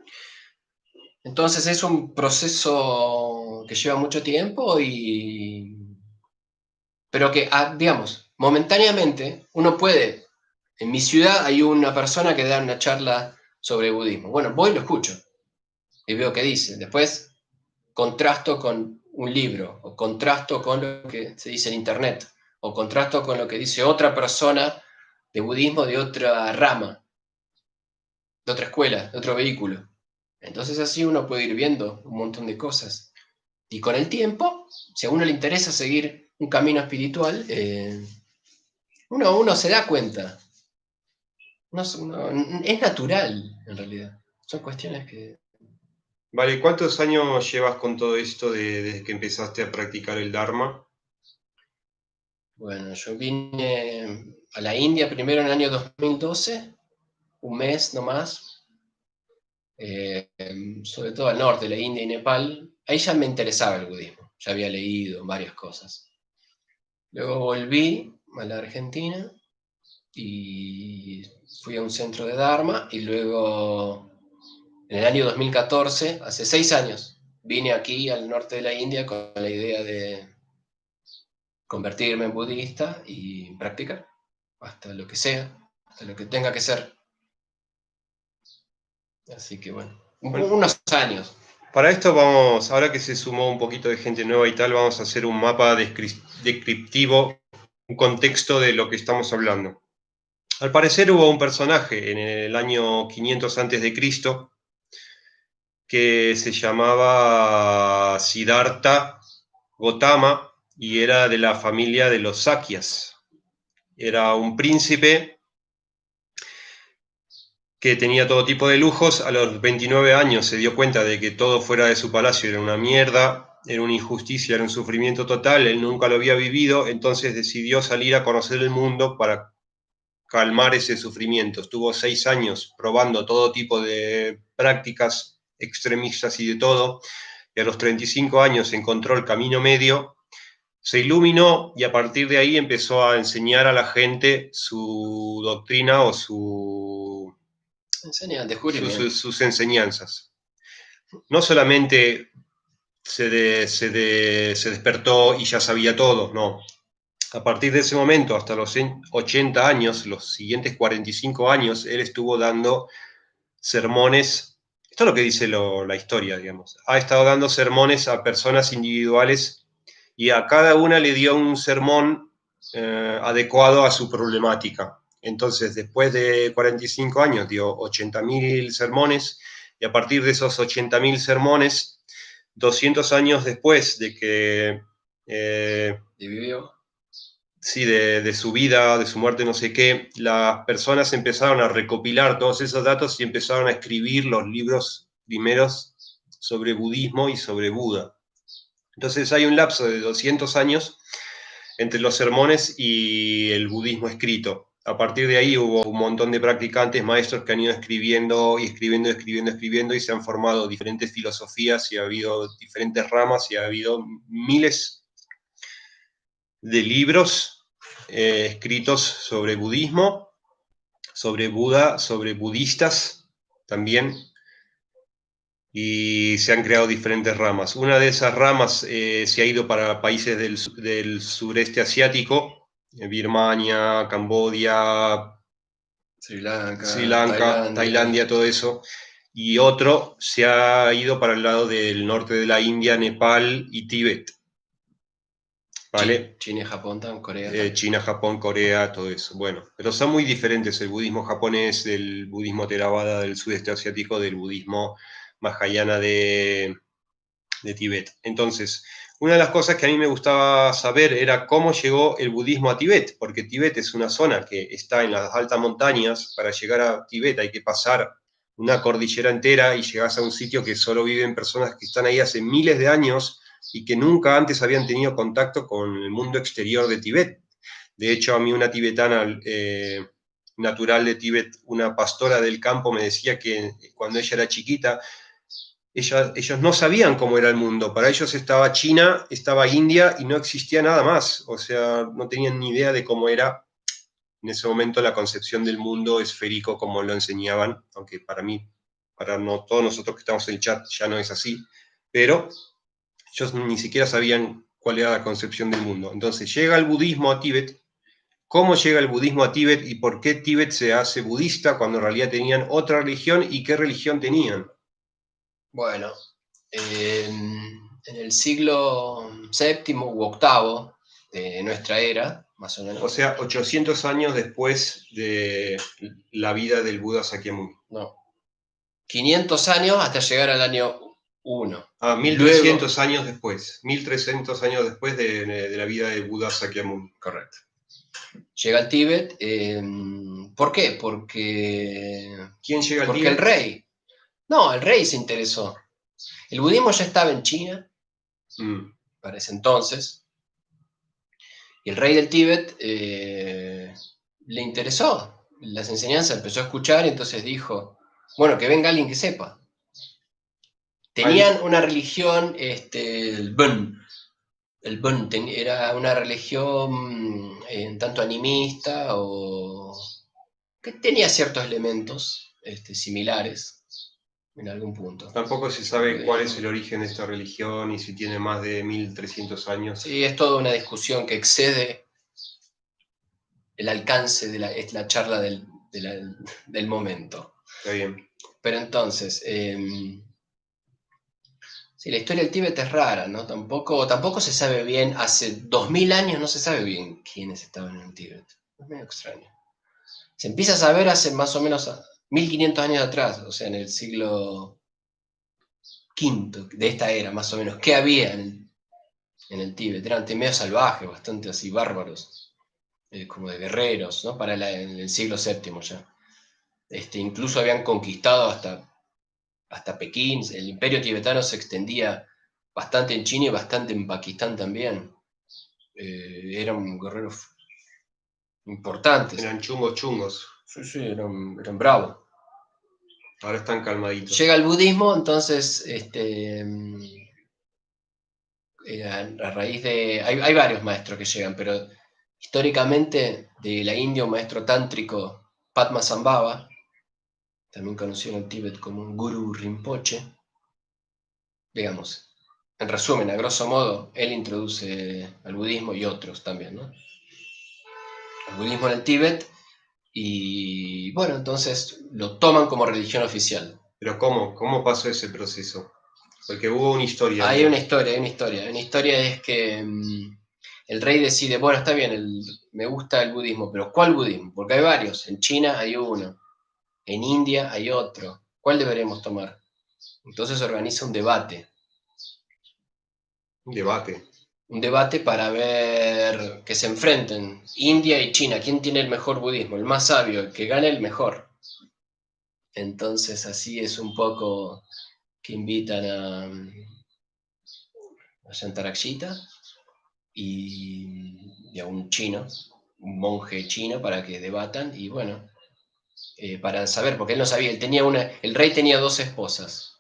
Entonces es un proceso que lleva mucho tiempo pero que, digamos, momentáneamente uno puede, en mi ciudad hay una persona que da una charla sobre budismo. Bueno, voy y lo escucho y veo qué dice. Después contrasto con un libro, o contrasto con lo que se dice en internet, o contrasto con lo que dice otra persona de budismo de otra rama, de otra escuela, de otro vehículo. Entonces así uno puede ir viendo un montón de cosas. Y con el tiempo, si a uno le interesa seguir un camino espiritual, uno se da cuenta. Es natural, en realidad. Son cuestiones que... Vale, ¿cuántos años llevas con todo esto desde que empezaste a practicar el Dharma? Bueno, yo vine a la India primero en el año 2012, un mes nomás, sobre todo al norte, la India y Nepal. Ahí ya me interesaba el budismo, ya había leído varias cosas. Luego volví a la Argentina y fui a un centro de Dharma y luego en el año 2014, hace 6 años, vine aquí al norte de la India con la idea de convertirme en budista y practicar hasta lo que sea, hasta lo que tenga que ser. Así que bueno, Bueno, unos años. para esto vamos, ahora que se sumó un poquito de gente nueva y tal, vamos a hacer un mapa descriptivo, un contexto de lo que estamos hablando. Al parecer hubo un personaje en el año 500 a.C. que se llamaba Siddhartha Gautama y era de la familia de los Sakyas. Era un príncipe que tenía todo tipo de lujos. A los 29 años se dio cuenta de que todo fuera de su palacio era una mierda, era una injusticia, era un sufrimiento total, él nunca lo había vivido, entonces decidió salir a conocer el mundo para calmar ese sufrimiento. Estuvo 6 años probando todo tipo de prácticas extremistas y de todo, y a los 35 años encontró el camino medio, se iluminó y a partir de ahí empezó a enseñar a la gente su doctrina o Enseña descubrimiento. sus enseñanzas. No solamente se despertó y ya sabía todo, no. A partir de ese momento, hasta los 80 años, los siguientes 45 años, él estuvo dando sermones. Esto es lo que dice la historia, digamos. Ha estado dando sermones a personas individuales y a cada una le dio un sermón adecuado a su problemática. Entonces, después de 45 años, dio 80.000 sermones y a partir de esos 80.000 sermones, 200 años después de que... Y vivió. Sí, de su vida, de su muerte, no sé qué, las personas empezaron a recopilar todos esos datos y empezaron a escribir los libros primeros sobre budismo y sobre Buda. Entonces hay un lapso de 200 años entre los sermones y el budismo escrito. A partir de ahí hubo un montón de practicantes, maestros que han ido escribiendo y escribiendo y se han formado diferentes filosofías y ha habido diferentes ramas y ha habido miles de libros escritos sobre budismo, sobre Buda, sobre budistas también, y se han creado diferentes ramas. Una de esas ramas se ha ido para países del sureste asiático, Birmania, Camboya, Sri Lanka, Lanka, Tailandia, Tailandia, todo eso. Y otro se ha ido para el lado del norte de la India, Nepal y Tíbet. ¿Vale? China y Japón, Corea también. China, Japón, Corea, todo eso. Bueno, pero son muy diferentes el budismo japonés del budismo Theravada del sudeste asiático, del budismo Mahayana de Tíbet. Entonces, una de las cosas que a mí me gustaba saber era cómo llegó el budismo a Tíbet, porque Tíbet es una zona que está en las altas montañas. Para llegar a Tíbet hay que pasar una cordillera entera y llegas a un sitio que solo viven personas que están ahí hace miles de años y que nunca antes habían tenido contacto con el mundo exterior de Tíbet. De hecho, a mí una tibetana natural de Tíbet, una pastora del campo, me decía que cuando ella era chiquita, ellos no sabían cómo era el mundo. Para ellos estaba China, estaba India y no existía nada más. O sea, no tenían ni idea de cómo era en ese momento la concepción del mundo esférico como lo enseñaban, aunque para mí, para no, todos nosotros que estamos en el chat ya no es así, pero ellos ni siquiera sabían cuál era la concepción del mundo. Entonces llega el budismo a Tíbet ¿Cómo llega el budismo a Tíbet y por qué Tíbet se hace budista cuando en realidad tenían otra religión y qué religión tenían? Bueno, en el siglo VII u VIII de nuestra era, más o menos. O sea, 800 años después de la vida del Buda Sakyamuni. No. 500 años hasta llegar al año 1. 1300 años después. 1300 años después de la vida del Buda Sakyamuni. Correcto. Llega al Tíbet. ¿Por qué? ¿Quién llega al Porque Tíbet? el rey. No, el rey se interesó. El budismo ya estaba en China para ese entonces. Y el rey del Tíbet le interesó las enseñanzas, empezó a escuchar y entonces dijo, bueno, que venga alguien que sepa. Tenían una religión, el Bön. El Bön era una religión en tanto animista o que tenía ciertos elementos similares en algún punto. Tampoco se sabe cuál es el origen de esta religión y si tiene más de 1300 años. Sí, es toda una discusión que excede el alcance de la charla del momento. Está bien. Pero entonces, sí, la historia del Tíbet es rara, ¿no? Tampoco se sabe bien, hace 2000 años no se sabe bien quiénes estaban en el Tíbet. Es medio extraño. Se empieza a saber hace más o menos 1500 años atrás, o sea, en el siglo V de esta era, más o menos, qué había en el Tíbet. Eran medio salvajes, bastante así bárbaros, como de guerreros, ¿no? En el siglo VII ya. Incluso habían conquistado hasta Pekín. El imperio tibetano se extendía bastante en China y bastante en Pakistán también. Eran guerreros importantes. Eran chungos. Sí, eran bravos. Ahora están calmaditos. Llega el budismo, entonces, a raíz de... Hay varios maestros que llegan, pero históricamente de la India un maestro tántrico, Padmasambhava, también conocido en Tíbet como un Guru Rinpoche, digamos, en resumen, a grosso modo, él introduce al budismo y otros también, ¿no? El budismo en el Tíbet, y bueno, entonces lo toman como religión oficial. ¿Pero cómo? ¿Cómo pasó ese proceso? Porque hubo una historia. Hay una historia. Una historia es que el rey decide, bueno, está bien, me gusta el budismo, pero ¿cuál budismo? Porque hay varios. En China hay uno, en India hay otro. ¿Cuál deberemos tomar? Entonces organiza un debate. Un debate. Un debate para ver que se enfrenten India y China. ¿Quién tiene el mejor budismo? El más sabio, el que gane el mejor. Entonces así es un poco que invitan a Shantarakshita y a un chino, un monje chino, para que debatan y bueno, para saber, porque él no sabía, el rey tenía dos esposas,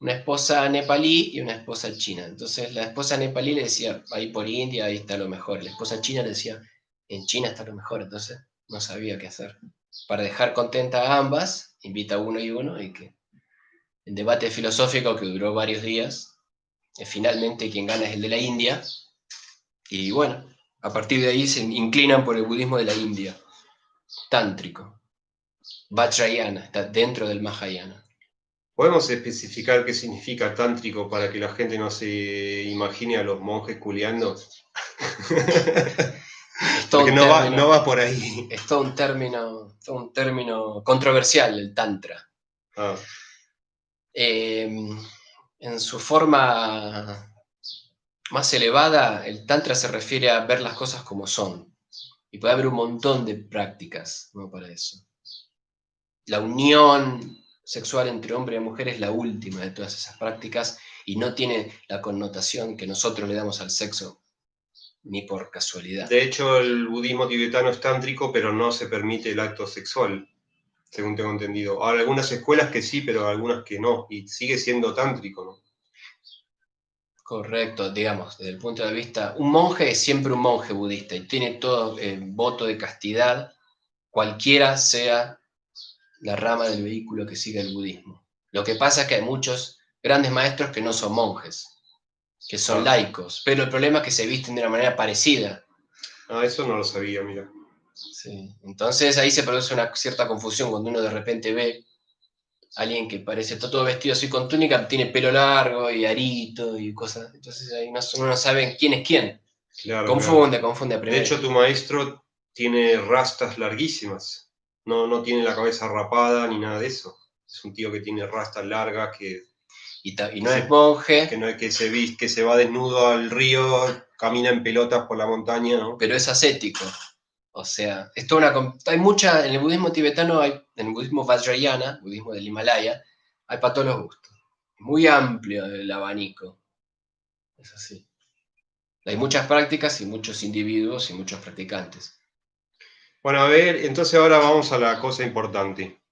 una esposa nepalí y una esposa china. Entonces la esposa nepalí le decía, ahí por India, ahí está lo mejor. La esposa china le decía, en China está lo mejor. Entonces no sabía qué hacer. Para dejar contenta a ambas, invita a uno y uno y que el debate filosófico que duró varios días, finalmente quien gana es el de la India. Y bueno, a partir de ahí se inclinan por el budismo de la India, tántrico. Vajrayana, está dentro del Mahayana. ¿Podemos especificar qué significa tántrico para que la gente no se imagine a los monjes culeando? Porque no va por ahí. Es todo un término controversial, el tantra. En su forma más elevada, el tantra se refiere a ver las cosas como son. Y puede haber un montón de prácticas, ¿no? Para eso. La unión sexual entre hombre y mujer es la última de todas esas prácticas y no tiene la connotación que nosotros le damos al sexo, ni por casualidad. De hecho, el budismo tibetano es tántrico, pero no se permite el acto sexual, según tengo entendido. Hay algunas escuelas que sí, pero algunas que no, y sigue siendo tántrico, ¿no? Correcto, digamos, desde el punto de vista, un monje es siempre un monje budista y tiene todo voto de castidad, cualquiera sea la rama del vehículo que siga el budismo. Lo que pasa es que hay muchos grandes maestros que no son monjes, que son laicos, pero el problema es que se visten de una manera parecida. Ah, eso no lo sabía, mira. Sí. Entonces ahí se produce una cierta confusión cuando uno de repente ve a alguien que parece, está todo vestido así con túnica, tiene pelo largo y arito y cosas. Entonces ahí uno no sabe quién es quién. Claro, claro. Confunde a De primera hecho, tu vista. maestro tiene rastas larguísimas. No, no tiene la cabeza rapada ni nada de eso. Es un tío que tiene rastas largas, Y que no es se, que monje, no es que se va desnudo al río, camina en pelotas por la montaña, ¿no? pero es ascético. O sea, es toda hay mucha, en el budismo tibetano, en el budismo vajrayana, budismo del Himalaya, hay para todos los gustos. Muy amplio el abanico. Es así. Hay muchas prácticas y muchos individuos y muchos practicantes. Bueno, a ver, entonces ahora vamos a la cosa importante.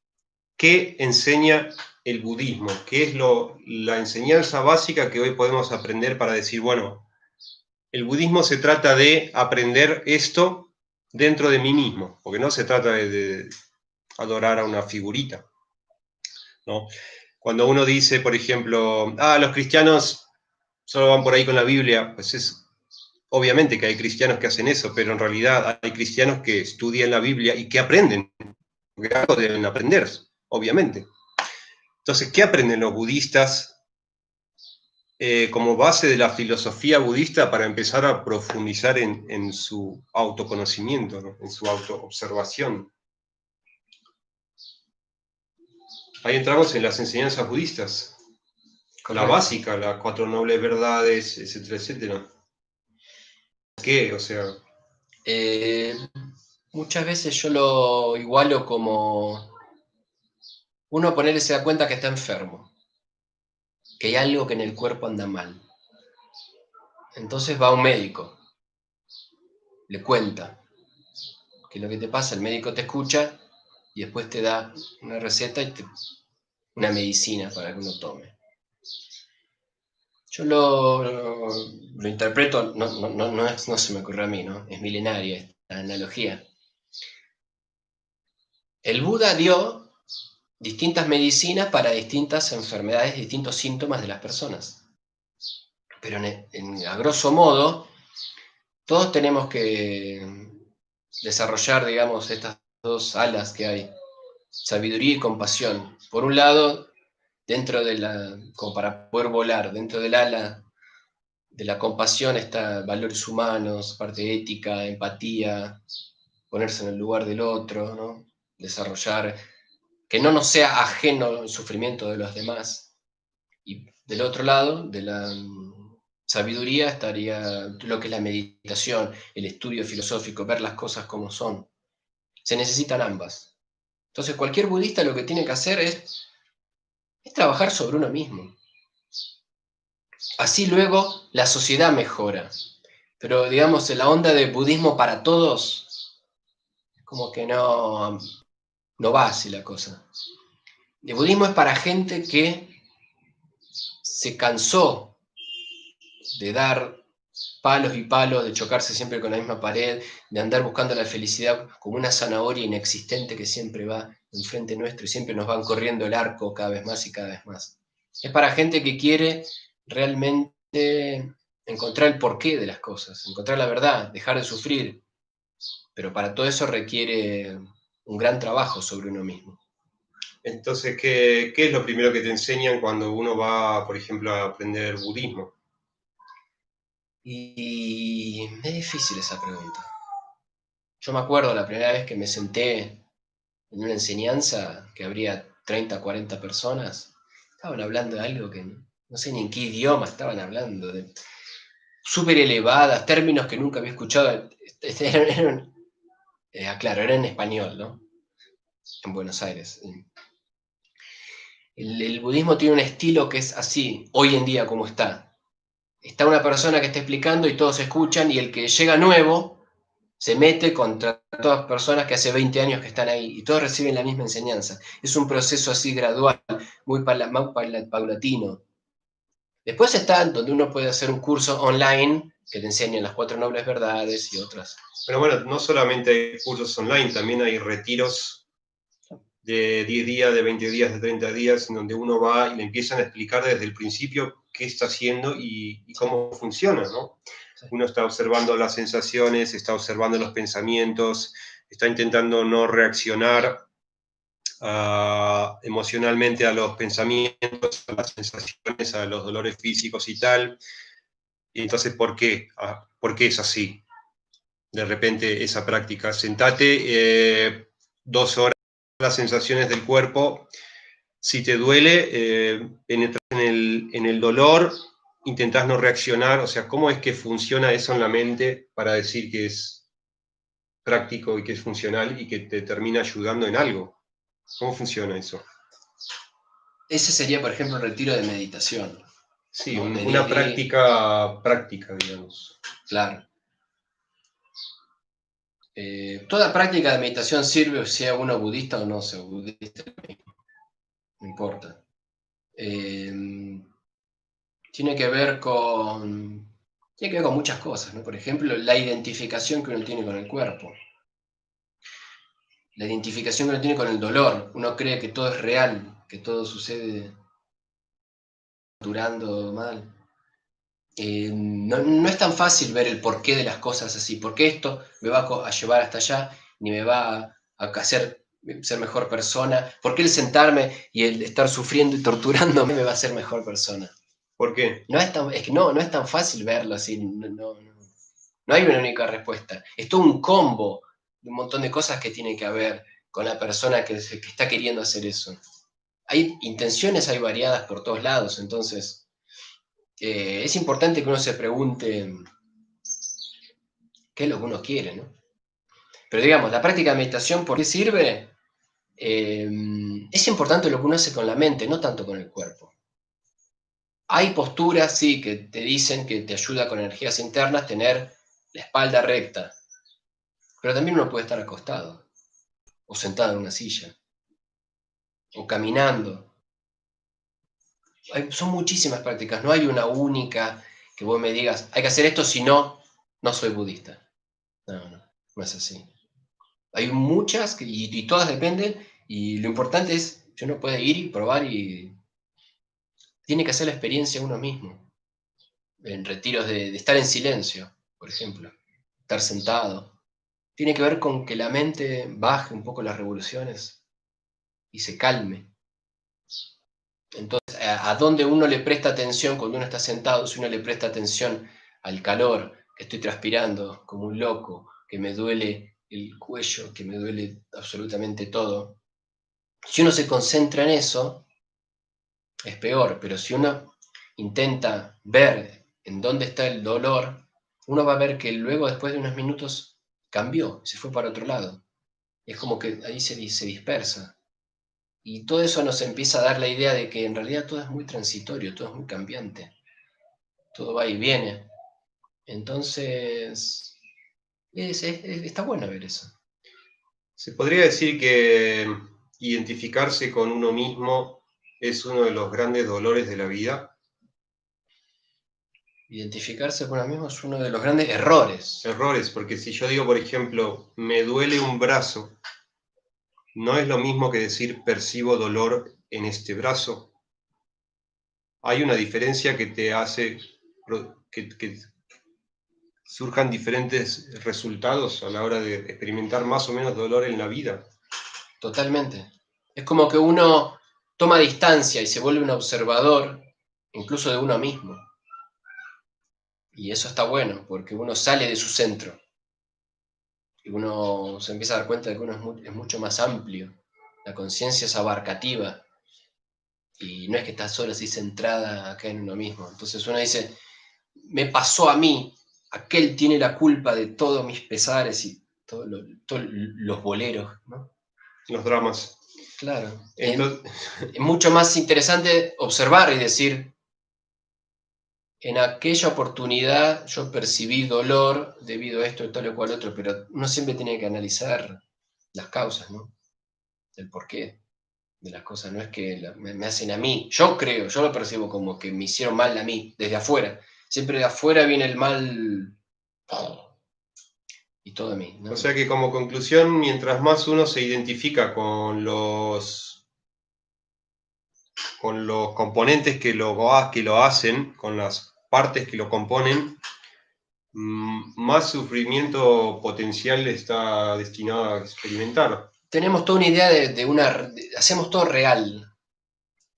¿Qué enseña el budismo? ¿Qué es la enseñanza básica que hoy podemos aprender para decir, bueno, el budismo se trata de aprender esto dentro de mí mismo, porque no se trata de adorar a una figurita, ¿no? Cuando uno dice, por ejemplo, los cristianos solo van por ahí con la Biblia, pues es obviamente que hay cristianos que hacen eso, pero en realidad hay cristianos que estudian la Biblia y que aprenden, porque algo deben aprender, obviamente. Entonces, ¿qué aprenden los budistas como base de la filosofía budista para empezar a profundizar en su autoconocimiento, ¿no? En su autoobservación? Ahí entramos en las enseñanzas budistas, la Correcto. básica, las cuatro nobles verdades, etcétera, etcétera. ¿Qué? O sea, Eh, Muchas veces yo lo igualo como uno ponerse se da cuenta que está enfermo, que hay algo que en el cuerpo anda mal. Entonces va a un médico, le cuenta que lo que te pasa, el médico te escucha y después te da una receta y una medicina para que uno tome. Yo lo interpreto, no se me ocurre a mí, ¿no? Es milenaria esta analogía. El Buda dio distintas medicinas para distintas enfermedades, distintos síntomas de las personas. Pero a grosso modo, todos tenemos que desarrollar, digamos, estas dos alas que hay, sabiduría y compasión. Por un lado, como para poder volar, dentro del ala de la compasión está valores humanos, parte ética, empatía, ponerse en el lugar del otro, ¿no? Desarrollar, que no nos sea ajeno el sufrimiento de los demás. Y del otro lado, de la sabiduría, estaría lo que es la meditación, el estudio filosófico, ver las cosas como son. Se necesitan ambas. Entonces, cualquier budista lo que tiene que hacer es trabajar sobre uno mismo. Así luego la sociedad mejora. Pero digamos, en la onda de budismo para todos, como que no va así la cosa. El budismo es para gente que se cansó de dar palos y palos, de chocarse siempre con la misma pared, de andar buscando la felicidad como una zanahoria inexistente que siempre va enfrente nuestro y siempre nos van corriendo el arco cada vez más y cada vez más. Es para gente que quiere realmente encontrar el porqué de las cosas, encontrar la verdad, dejar de sufrir, pero para todo eso requiere un gran trabajo sobre uno mismo. entonces, ¿qué es lo primero que te enseñan cuando uno va, por ejemplo, a aprender budismo? Y es difícil esa pregunta. Yo me acuerdo la primera vez que me senté en una enseñanza que habría 30, 40 personas, estaban hablando de algo que no sé ni en qué idioma estaban hablando, de súper elevadas, términos que nunca había escuchado. Claro, era en español, ¿no? En Buenos Aires. El budismo tiene un estilo que es así, hoy en día como está. Está una persona que está explicando y todos escuchan y el que llega nuevo se mete contra todas las personas que hace 20 años que están ahí y todos reciben la misma enseñanza. Es un proceso así gradual, muy paulatino. Después está donde uno puede hacer un curso online que te enseñan las cuatro nobles verdades y otras. Pero bueno, no solamente hay cursos online, también hay retiros de 10 días, de 20 días, de 30 días, en donde uno va y le empiezan a explicar desde el principio qué está haciendo y cómo funciona, ¿no? Uno está observando las sensaciones, está observando los pensamientos, está intentando no reaccionar emocionalmente a los pensamientos, a las sensaciones, a los dolores físicos y tal. Y entonces, ¿por qué? ¿Por qué es así? De repente esa práctica. Sentate 2 horas, las sensaciones del cuerpo. Si te duele, penetras en el dolor, intentás no reaccionar. O sea, ¿cómo es que funciona eso en la mente para decir que es práctico y que es funcional y que te termina ayudando en algo? ¿Cómo funciona eso? Ese sería, por ejemplo, un retiro de meditación. Sí, ¿no? una práctica, digamos. Claro. Toda práctica de meditación sirve, sea uno budista o no sea budista, no importa. Tiene que ver con muchas cosas, ¿no? Por ejemplo, la identificación que uno tiene con el cuerpo, la identificación que uno tiene con el dolor. Uno cree que todo es real, que todo sucede durando mal. No es tan fácil ver el porqué de las cosas así, porque esto me va a llevar hasta allá, ni me va a hacer ser mejor persona, porque el sentarme y el estar sufriendo y torturándome me va a hacer mejor persona. ¿Por qué? Es que no es tan fácil verlo así, no hay una única respuesta. Es todo un combo de un montón de cosas que tiene que haber con la persona que está queriendo hacer eso. Hay intenciones, hay variadas por todos lados, entonces es importante que uno se pregunte qué es lo que uno quiere, ¿no? Pero digamos, la práctica de meditación, ¿por qué sirve? Es importante lo que uno hace con la mente, no tanto con el cuerpo. Hay posturas, sí, que te dicen que te ayuda con energías internas tener la espalda recta, pero también uno puede estar acostado, o sentado en una silla, o caminando. Son muchísimas prácticas, no hay una única que vos me digas, hay que hacer esto, si no, no soy budista. No es así. Hay muchas y todas dependen, y lo importante es que uno puede ir y probar y tiene que hacer la experiencia uno mismo. En retiros de estar en silencio, por ejemplo, estar sentado. Tiene que ver con que la mente baje un poco las revoluciones y se calme. Entonces, ¿a dónde uno le presta atención cuando uno está sentado? Si uno le presta atención al calor, que estoy transpirando como un loco, que me duele el cuello, que me duele absolutamente todo. Si uno se concentra en eso, es peor, pero si uno intenta ver en dónde está el dolor, uno va a ver que luego, después de unos minutos, cambió, se fue para otro lado. Es como que ahí se dispersa. Y todo eso nos empieza a dar la idea de que en realidad todo es muy transitorio, todo es muy cambiante, todo va y viene. Entonces, está bueno ver eso. Se podría decir que identificarse con uno mismo es uno de los grandes dolores de la vida. Identificarse con uno mismo es uno de los grandes errores. Errores, porque si yo digo, por ejemplo, me duele un brazo, no es lo mismo que decir percibo dolor en este brazo. Hay una diferencia que te hace que surjan diferentes resultados a la hora de experimentar más o menos dolor en la vida. Totalmente. Es como que uno toma distancia y se vuelve un observador, incluso de uno mismo. Y eso está bueno, porque uno sale de su centro. Y uno se empieza a dar cuenta de que uno es mucho más amplio. La conciencia es abarcativa. Y no es que está solo así centrada acá en uno mismo. Entonces uno dice, me pasó a mí, aquel tiene la culpa de todos mis pesares y todos los boleros, ¿no? Los dramas. Claro. Entonces, Es mucho más interesante observar y decir, en aquella oportunidad yo percibí dolor debido a esto, tal o cual otro, pero uno siempre tiene que analizar las causas, ¿no? El porqué de las cosas, no es que me hacen a mí. Yo creo, yo lo percibo como que me hicieron mal a mí, desde afuera. Siempre de afuera viene el mal y todo a mí, ¿no? o sea que como conclusión, mientras más uno se identifica con los componentes que lo hacen, con las partes que lo componen, más sufrimiento potencial está destinado a experimentar. Tenemos toda una idea hacemos todo real.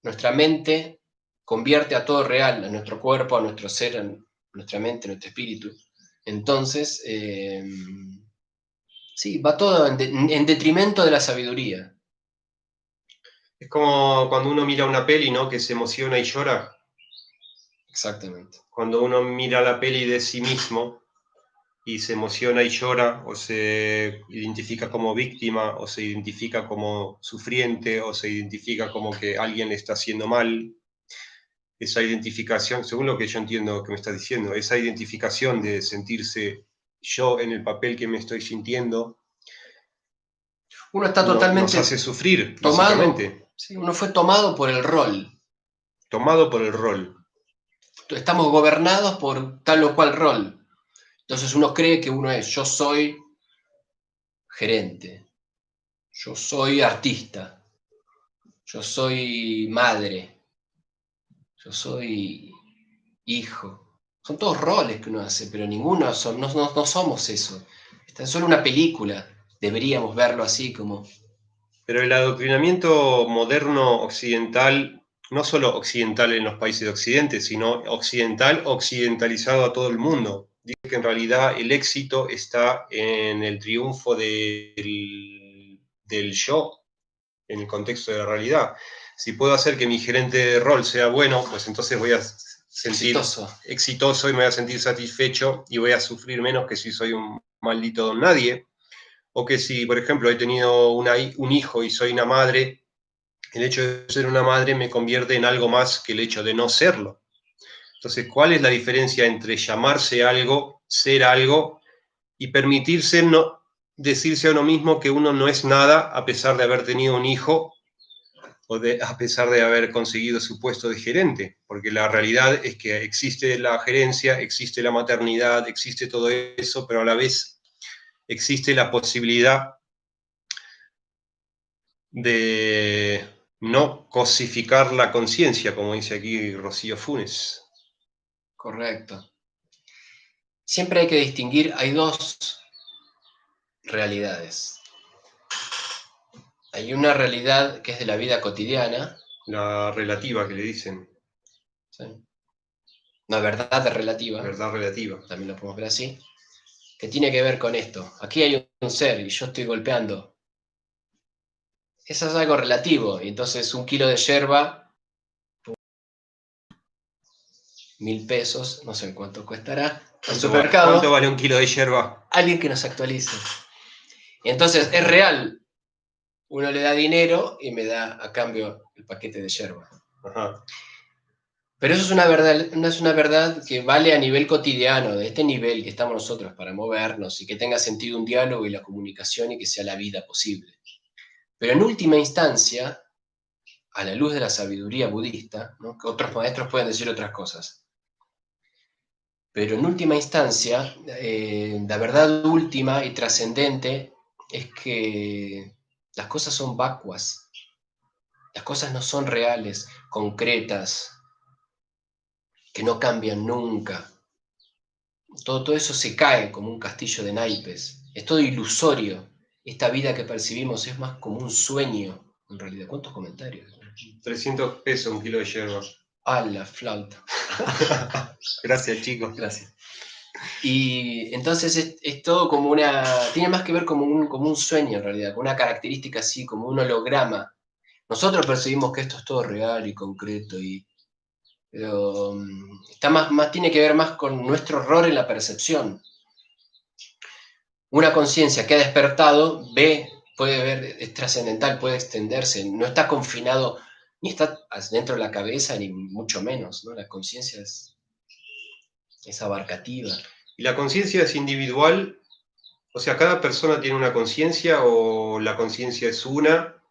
Nuestra mente convierte a todo real, a nuestro cuerpo, a nuestro ser, a nuestra mente, a nuestro espíritu. Entonces, sí, va todo en detrimento de la sabiduría. Es como cuando uno mira una peli, ¿no? Que se emociona y llora. Exactamente. Cuando uno mira la peli de sí mismo y se emociona y llora, o se identifica como víctima, o se identifica como sufriente, o se identifica como que alguien le está haciendo mal, esa identificación, según lo que yo entiendo que me está diciendo, esa identificación de sentirse yo en el papel que me estoy sintiendo, Uno está nos totalmente hace sufrir, tomado, básicamente, ¿sí? Uno fue tomado por el rol. tomado por el rol. Estamos gobernados por tal o cual rol. Entonces uno cree que uno es, yo soy gerente, yo soy artista, yo soy madre, yo soy hijo. Son todos roles que uno hace, pero ninguno no somos eso. Esta es solo una película. Deberíamos verlo así como... Pero el adoctrinamiento moderno occidental, no solo occidental en los países de Occidente, sino occidental, occidentalizado a todo el mundo. Dice que en realidad el éxito está en el triunfo del yo, en el contexto de la realidad. Si puedo hacer que mi gerente de rol sea bueno, pues entonces voy a sentir exitoso y me voy a sentir satisfecho y voy a sufrir menos que si soy un maldito don nadie. O que si, por ejemplo, he tenido un hijo y soy una madre, el hecho de ser una madre me convierte en algo más que el hecho de no serlo. Entonces, ¿cuál es la diferencia entre llamarse algo, ser algo y permitirse no, decirse a uno mismo que uno no es nada a pesar de haber tenido un hijo o a pesar de haber conseguido su puesto de gerente? Porque la realidad es que existe la gerencia, existe la maternidad, existe todo eso, pero a la vez existe la posibilidad de no cosificar la conciencia, como dice aquí Rocío Funes. Correcto. Siempre hay que distinguir, hay dos realidades. Hay una realidad que es de la vida cotidiana. La relativa que le dicen. ¿Sí? Una verdad relativa. Verdad relativa. También lo podemos ver así. Que tiene que ver con esto. Aquí hay un ser y yo estoy golpeando. Eso es algo relativo. Y entonces 1 kilo de yerba, 1.000 pesos, no sé cuánto costará. Al supermercado. ¿Cuánto vale 1 kilo de yerba? Alguien que nos actualice. Y entonces es real. Uno le da dinero y me da a cambio el paquete de yerba. Ajá. Pero eso es una verdad que vale a nivel cotidiano, de este nivel que estamos nosotros para movernos y que tenga sentido un diálogo y la comunicación y que sea la vida posible. Pero en última instancia, a la luz de la sabiduría budista, ¿no? Que otros maestros pueden decir otras cosas, pero en última instancia, la verdad última y trascendente es que las cosas son vacuas, las cosas no son reales, concretas, que no cambian nunca. Todo eso se cae como un castillo de naipes, es todo ilusorio. Esta vida que percibimos es más como un sueño, en realidad. ¿Cuántos comentarios? 300 pesos 1 kilo de yerba. Ah, la flauta. Gracias, chicos. Gracias. Y entonces es todo como tiene más que ver como un sueño en realidad, con una característica así, como un holograma. Nosotros percibimos que esto es todo real y concreto, pero está tiene que ver más con nuestro error en la percepción. Una conciencia que ha despertado puede ver, es trascendental, puede extenderse, no está confinado, ni está dentro de la cabeza, ni mucho menos, ¿no? La conciencia es abarcativa. ¿Y la conciencia es individual? O sea, ¿cada persona tiene una conciencia o la conciencia es una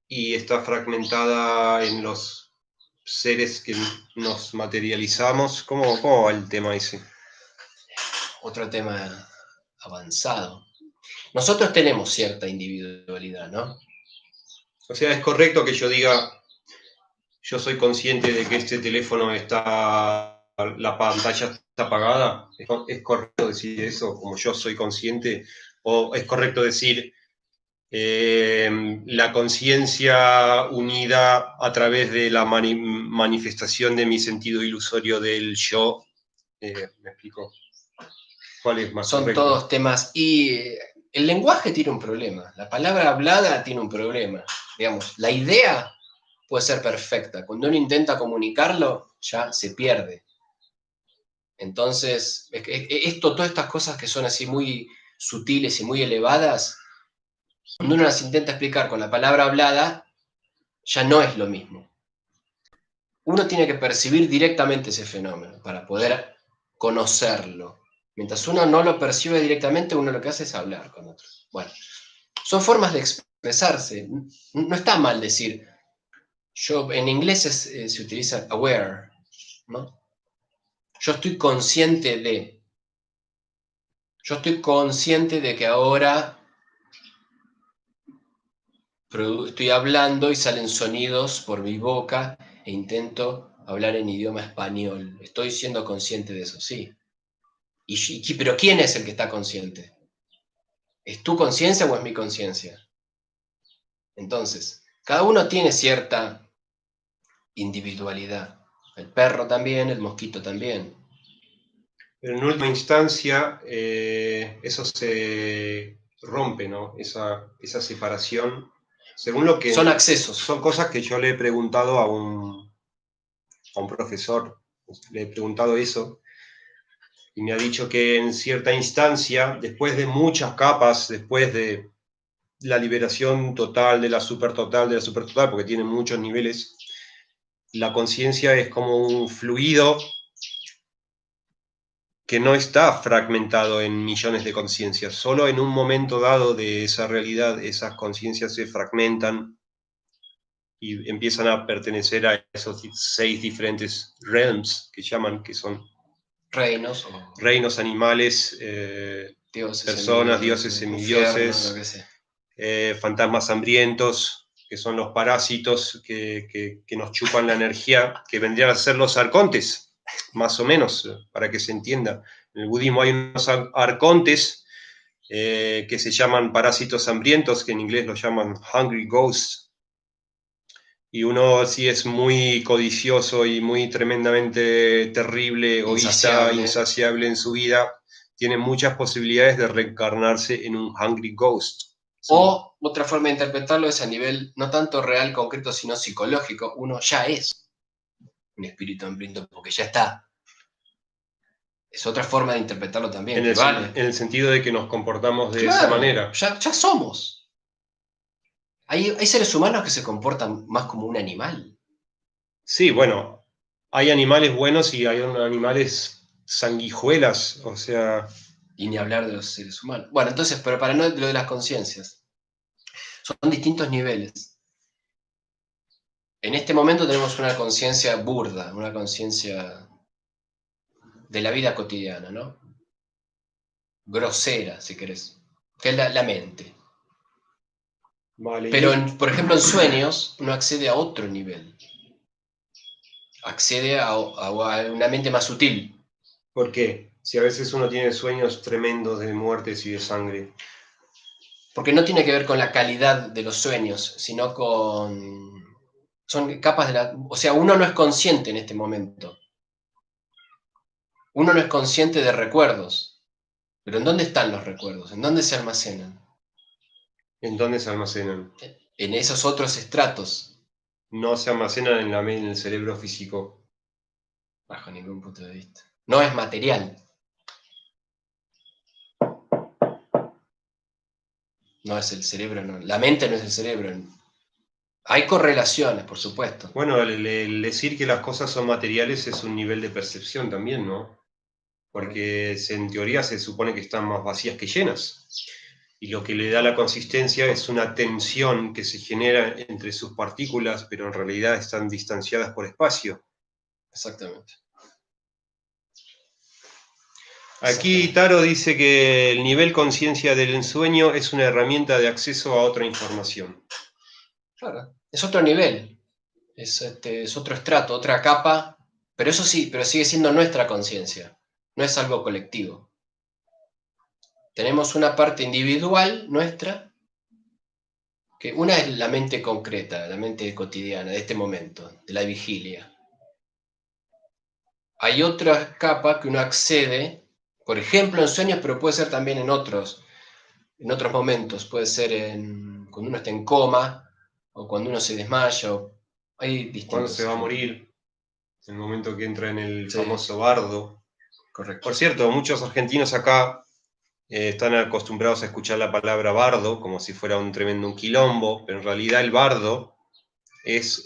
y está fragmentada en los seres que nos materializamos? ¿Cómo va el tema ese? Otro tema avanzado. Nosotros tenemos cierta individualidad, ¿no? O sea, ¿es correcto que yo diga, yo soy consciente de que este teléfono está la pantalla está apagada. ¿Es correcto decir eso, como yo soy consciente? ¿O es correcto decir la conciencia unida a través de la manifestación de mi sentido ilusorio del yo? ¿Me explico? ¿Cuál es más Son correcto? todos temas. Y el lenguaje tiene un problema. La palabra hablada tiene un problema. Digamos, la idea puede ser perfecta. Cuando uno intenta comunicarlo, ya se pierde. Entonces, todas estas cosas que son así muy sutiles y muy elevadas, cuando uno las intenta explicar con la palabra hablada, ya no es lo mismo. Uno tiene que percibir directamente ese fenómeno para poder conocerlo. Mientras uno no lo percibe directamente, uno lo que hace es hablar con otros. Bueno, son formas de expresarse. No está mal decir, en inglés se utiliza aware, ¿no? Yo estoy consciente de. Yo estoy consciente de que ahora estoy hablando y salen sonidos por mi boca e intento hablar en idioma español. Estoy siendo consciente de eso, sí. Pero ¿quién es el que está consciente? ¿Es tu conciencia o es mi conciencia? Entonces, cada uno tiene cierta individualidad. El perro también, el mosquito también. Pero en última instancia, eso se rompe, ¿no? Esa separación. Según lo que... Son accesos. Son cosas que yo le he preguntado a un profesor, le he preguntado eso, y me ha dicho que en cierta instancia, después de muchas capas, después de la liberación total, de la supertotal, porque tiene muchos niveles, la conciencia es como un fluido que no está fragmentado en millones de conciencias. Solo en un momento dado de esa realidad, esas conciencias se fragmentan y empiezan a pertenecer a esos 6 diferentes realms que llaman, que son reinos, reinos animales, dioses, personas, dioses, semidioses, semidioses, fantasmas hambrientos, que son los parásitos que nos chupan la energía, que vendrían a ser los arcontes, más o menos, para que se entienda. En el budismo hay unos arcontes que se llaman parásitos hambrientos, que en inglés los llaman hungry ghosts. Y uno, si es muy codicioso y muy tremendamente terrible, egoísta, insaciable en su vida, tiene muchas posibilidades de reencarnarse en un hungry ghost. ¿Sí? O otra forma de interpretarlo es a nivel no tanto real, concreto, sino psicológico. Uno ya es un espíritu hambriento porque ya está. Es otra forma de interpretarlo también. En el sentido de que nos comportamos de claro, esa manera. Ya somos. Hay seres humanos que se comportan más como un animal. Sí, bueno, hay animales buenos y hay animales sanguijuelas, o sea... Y ni hablar de los seres humanos. Bueno, entonces, pero para no lo de las conciencias. Son distintos niveles. En este momento tenemos una conciencia burda, una conciencia de la vida cotidiana, ¿no? Grosera, si querés, que es la mente. Vale, Pero, por ejemplo, en sueños uno accede a otro nivel. Accede a una mente más sutil. ¿Por qué? Si a veces uno tiene sueños tremendos de muertes y de sangre. Porque no tiene que ver con la calidad de los sueños, sino con... Son capas de la... O sea, uno no es consciente en este momento. Uno no es consciente de recuerdos. Pero ¿en dónde están los recuerdos? ¿En dónde se almacenan? ¿En dónde se almacenan? En esos otros estratos. No se almacenan en el cerebro físico. Bajo ningún punto de vista. No es material. No es el cerebro, no. La mente no es el cerebro. Hay correlaciones, por supuesto. Bueno, el decir que las cosas son materiales es un nivel de percepción también, ¿no? Porque en teoría se supone que están más vacías que llenas. Y lo que le da la consistencia es una tensión que se genera entre sus partículas, pero en realidad están distanciadas por espacio. Exactamente. Aquí Taro dice que el nivel conciencia del ensueño es una herramienta de acceso a otra información. Claro, es otro nivel, es otro estrato, otra capa Pero eso sí, pero sigue siendo nuestra conciencia, no es algo colectivo. Tenemos una parte individual nuestra, que una es la mente concreta, la mente cotidiana, de este momento, de la vigilia. Hay otra capa que uno accede, por ejemplo en sueños, pero puede ser también en otros momentos, puede ser cuando uno está en coma, o cuando uno se desmaya, hay Cuando distintos se va a ejemplos. morir, en el momento que entra en el Sí. famoso bardo. Correcto. Por cierto, muchos argentinos acá están acostumbrados a escuchar la palabra bardo como si fuera un tremendo quilombo, pero en realidad el bardo es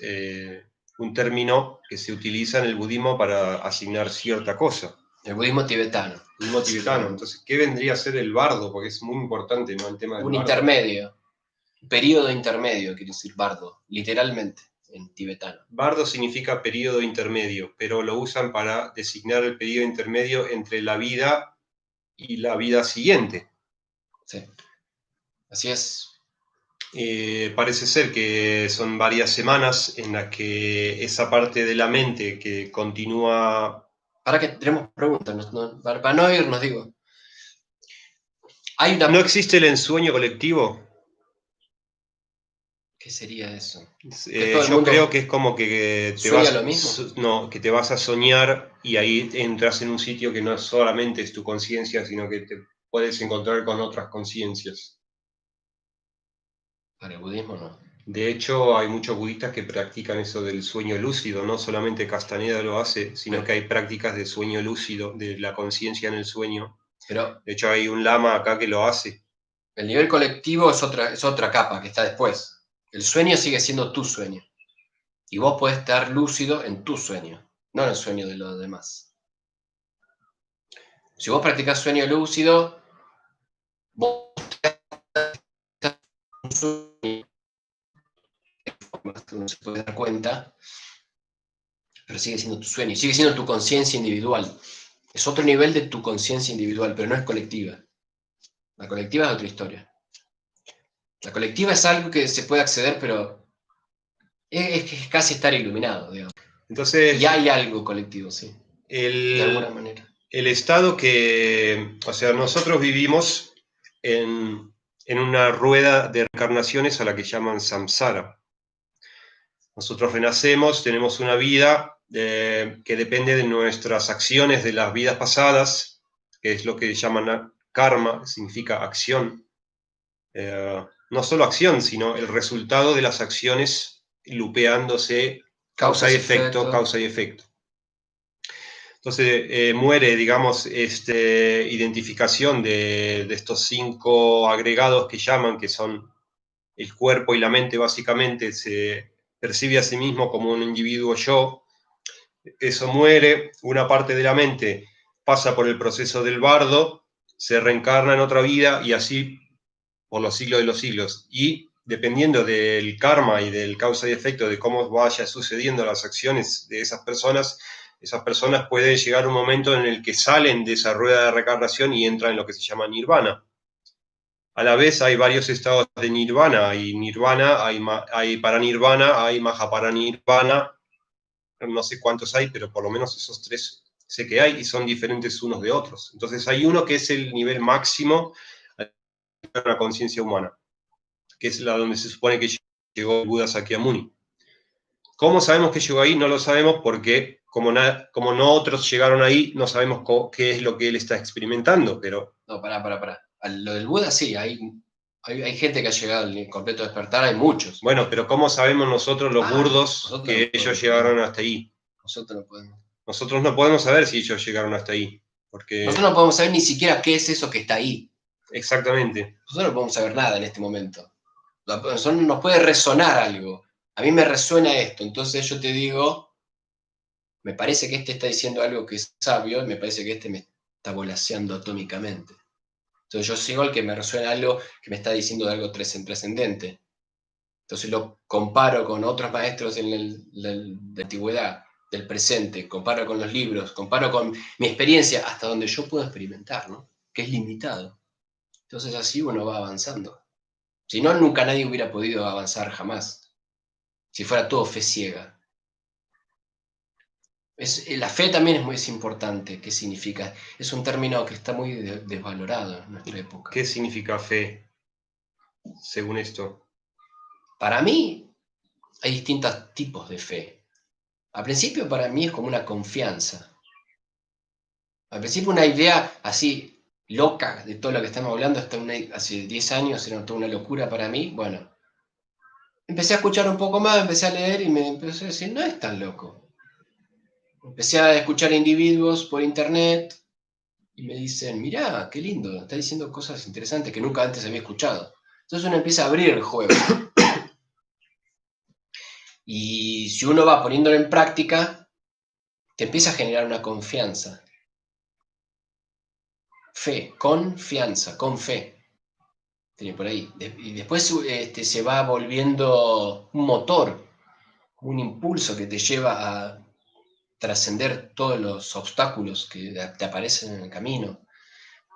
un término que se utiliza en el budismo para asignar cierta cosa. El budismo tibetano. El budismo tibetano. Entonces, ¿qué vendría a ser el bardo? Porque es muy importante, ¿no? El tema del Un bardo. intermedio. Un periodo intermedio, quiere decir bardo, literalmente, en tibetano. Bardo significa periodo intermedio, pero lo usan para designar el periodo intermedio entre la vida y la vida siguiente. Sí. Así es. Parece ser que son varias semanas en las que esa parte de la mente que continúa... Ahora que tenemos preguntas, para no irnos, digo. Hay una... ¿No existe el ensueño colectivo? ¿Qué sería eso? Que todo el Yo mundo creo que es como que te sueña vas, lo mismo. no, que te vas a soñar y ahí entras en un sitio que no solamente es tu conciencia, sino que te puedes encontrar con otras conciencias. Para el budismo no. De hecho, hay muchos budistas que practican eso del sueño lúcido, no solamente Castaneda lo hace, sino que hay prácticas de sueño lúcido, de la conciencia en el sueño. Pero de hecho, hay un lama acá que lo hace. el nivel colectivo es otra capa que está después. El sueño sigue siendo tu sueño. Y vos podés estar lúcido en tu sueño, no en el sueño de los demás. Si vos practicás sueño lúcido, vos estás en un sueño, uno se puede dar cuenta, pero sigue siendo tu sueño, sigue siendo tu conciencia individual. Es otro nivel de tu conciencia individual, pero no es colectiva. La colectiva es otra historia. La colectiva es algo que se puede acceder, pero es casi estar iluminado, digamos. Entonces, Y hay algo colectivo, sí, de alguna manera. El estado que, o sea, nosotros vivimos en una rueda de reencarnaciones a la que llaman samsara. Nosotros renacemos, tenemos una vida que depende de nuestras acciones de las vidas pasadas, que es lo que llaman karma, significa acción. No solo acción, sino el resultado de las acciones lupeándose causa y efecto, causa y efecto. Entonces muere, digamos, identificación de estos 5 agregados que llaman, que son el cuerpo y la mente, básicamente, se percibe a sí mismo como un individuo yo. Eso muere, una parte de la mente pasa por el proceso del bardo, se reencarna en otra vida y así por los siglos de los siglos. Y dependiendo del karma y del causa y efecto, de cómo vaya sucediendo las acciones de esas personas pueden llegar a un momento en el que salen de esa rueda de reencarnación y entran en lo que se llama nirvana. A la vez hay varios estados de nirvana, hay paranirvana, hay mahaparanirvana, no sé cuántos hay, pero por lo menos esos 3 sé que hay y son diferentes unos de otros. Entonces hay uno que es el nivel máximo de la conciencia humana, que es la donde se supone que llegó el Buda Sakyamuni. ¿Cómo sabemos que llegó ahí? No lo sabemos porque como no otros llegaron ahí, no sabemos qué es lo que él está experimentando, pero... No, pará. Lo del Buda sí, hay gente que ha llegado al completo despertar, hay muchos. Bueno, pero ¿cómo sabemos nosotros los burdos que ellos llegaron hasta ahí? Nosotros no podemos. Nosotros no podemos saber si ellos llegaron hasta ahí. Porque... Nosotros no podemos saber ni siquiera qué es eso que está ahí. Exactamente. Nosotros no podemos saber nada en este momento. Nosotros nos puede resonar algo. A mí me resuena esto, entonces yo te digo, me parece que este está diciendo algo que es sabio, y me parece que este me está volaseando atómicamente. Entonces yo sigo al que me resuena algo que me está diciendo de algo trascendente. Entonces lo comparo con otros maestros de la antigüedad, del presente, comparo con los libros, comparo con mi experiencia, hasta donde yo puedo experimentar, ¿no? Que es limitado. Entonces así uno va avanzando. Si no, nunca nadie hubiera podido avanzar jamás. Si fuera todo fe ciega. La fe también es importante. ¿Qué significa? Es un término que está muy desvalorado en nuestra época. ¿Qué significa fe, según esto? Para mí, hay distintos tipos de fe. Al principio, para mí, es como una confianza. Al principio, una idea así loca de todo lo que estamos hablando, hace 10 años era toda una locura para mí. Bueno, empecé a escuchar un poco más, empecé a leer y me empecé a decir, no es tan loco. Empecé a escuchar individuos por internet y me dicen, mirá, qué lindo, está diciendo cosas interesantes que nunca antes había escuchado. Entonces uno empieza a abrir el juego. Y si uno va poniéndolo en práctica, te empieza a generar una confianza. Fe, confianza, con fe. Tiene por ahí. Y después se va volviendo un motor, un impulso que te lleva a trascender todos los obstáculos que te aparecen en el camino.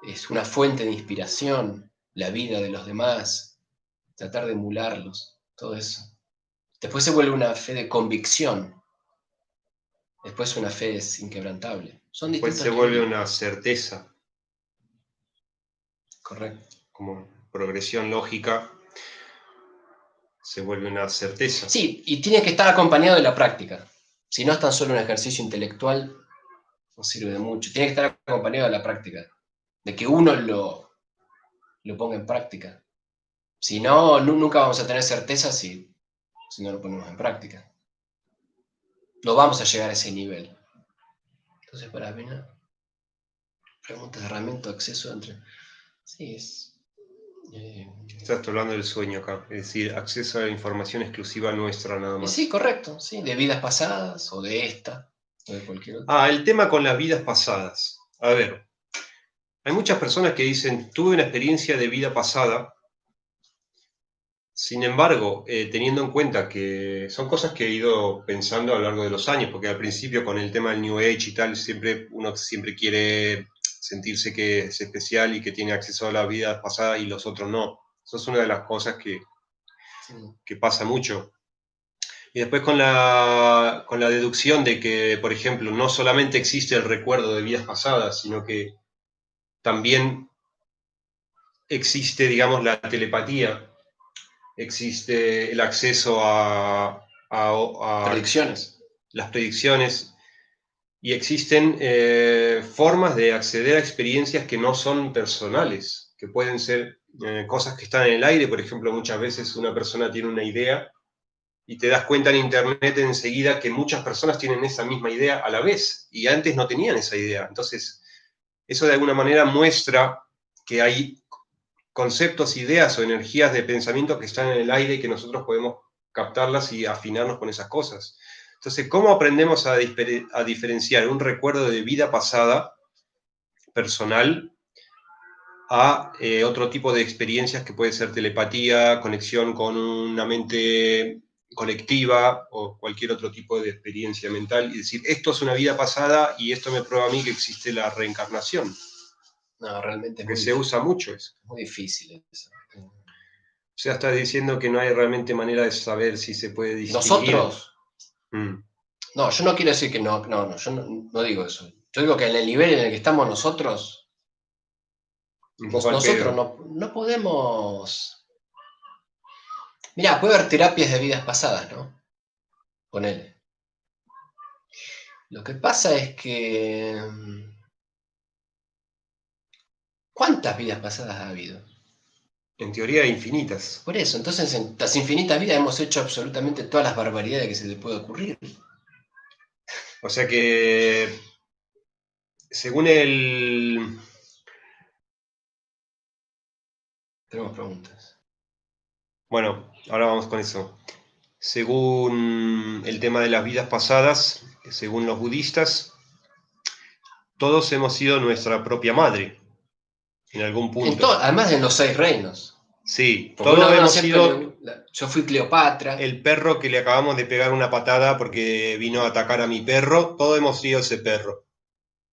Es una fuente de inspiración, la vida de los demás, tratar de emularlos, todo eso. Después se vuelve una fe de convicción. Después una fe es inquebrantable. Son Después se distintos vuelve niveles. una certeza, Correcto. como progresión lógica, se vuelve una certeza. Sí, y tiene que estar acompañado de la práctica. Si no es tan solo un ejercicio intelectual, no sirve de mucho. Tiene que estar acompañado de la práctica. De que uno lo ponga en práctica. Si no, nunca vamos a tener certeza si no lo ponemos en práctica. No vamos a llegar a ese nivel. Entonces, para mí, ¿no? Preguntas de herramienta, acceso entre... Sí, es... Estás hablando del sueño acá, es decir, acceso a la información exclusiva nuestra nada más. Sí, correcto, sí, de vidas pasadas o de esta, o de cualquier otra. El tema con las vidas pasadas. A ver, hay muchas personas que dicen, tuve una experiencia de vida pasada. Sin embargo, teniendo en cuenta que son cosas que he ido pensando a lo largo de los años, porque al principio con el tema del New Age y tal, uno siempre quiere sentirse que es especial y que tiene acceso a las vidas pasadas y los otros no. Eso es una de las cosas que pasa mucho. Y después con la deducción de que, por ejemplo, no solamente existe el recuerdo de vidas pasadas, sino que también existe, digamos, la telepatía, existe el acceso a Predicciones. las predicciones y existen formas de acceder a experiencias que no son personales, que pueden ser cosas que están en el aire. Por ejemplo, muchas veces una persona tiene una idea y te das cuenta en internet enseguida que muchas personas tienen esa misma idea a la vez y antes no tenían esa idea. Entonces, eso de alguna manera muestra que hay conceptos, ideas o energías de pensamiento que están en el aire y que nosotros podemos captarlas y afinarnos con esas cosas. Entonces, ¿cómo aprendemos a diferenciar un recuerdo de vida pasada personal a otro tipo de experiencias que puede ser telepatía, conexión con una mente colectiva o cualquier otro tipo de experiencia mental y decir, esto es una vida pasada y esto me prueba a mí que existe la reencarnación? No, realmente es Que muy se difícil. usa mucho eso. Muy difícil eso. O sea, estás diciendo que no hay realmente manera de saber si se puede distinguir. Nosotros, no, yo no quiero decir que no, yo no digo eso. Yo digo que en el nivel en el que estamos nosotros, nosotros no podemos... Mirá, puede haber terapias de vidas pasadas, ¿no? Ponele. Lo que pasa es que... ¿Cuántas vidas pasadas ha habido? En teoría, infinitas. Por eso, entonces en las infinitas vidas hemos hecho absolutamente todas las barbaridades que se le puede ocurrir. O sea que, según el... Tenemos preguntas. Bueno, ahora vamos con eso. Según el tema de las vidas pasadas, según los budistas, todos hemos sido nuestra propia madre, en algún punto. Además en los 6 reinos. Sí, Porque todos uno hemos siempre sido yo fui Cleopatra. el perro que le acabamos de pegar una patada porque vino a atacar a mi perro, todos hemos sido ese perro.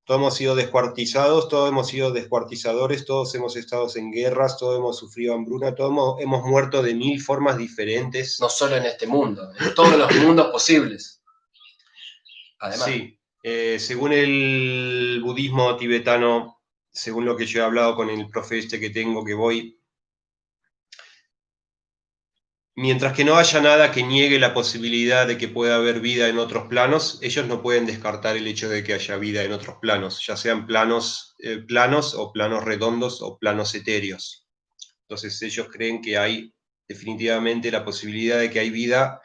Todos hemos sido descuartizados, todos hemos sido descuartizadores, todos hemos estado en guerras, todos hemos sufrido hambruna, todos hemos muerto de 1000 formas diferentes. No solo en este mundo, en todos los mundos posibles. Además. Sí, Según el budismo tibetano, según lo que yo he hablado con el profe este que tengo, que voy, mientras que no haya nada que niegue la posibilidad de que pueda haber vida en otros planos, ellos no pueden descartar el hecho de que haya vida en otros planos, ya sean planos planos o planos redondos o planos etéreos. Entonces ellos creen que hay definitivamente la posibilidad de que hay vida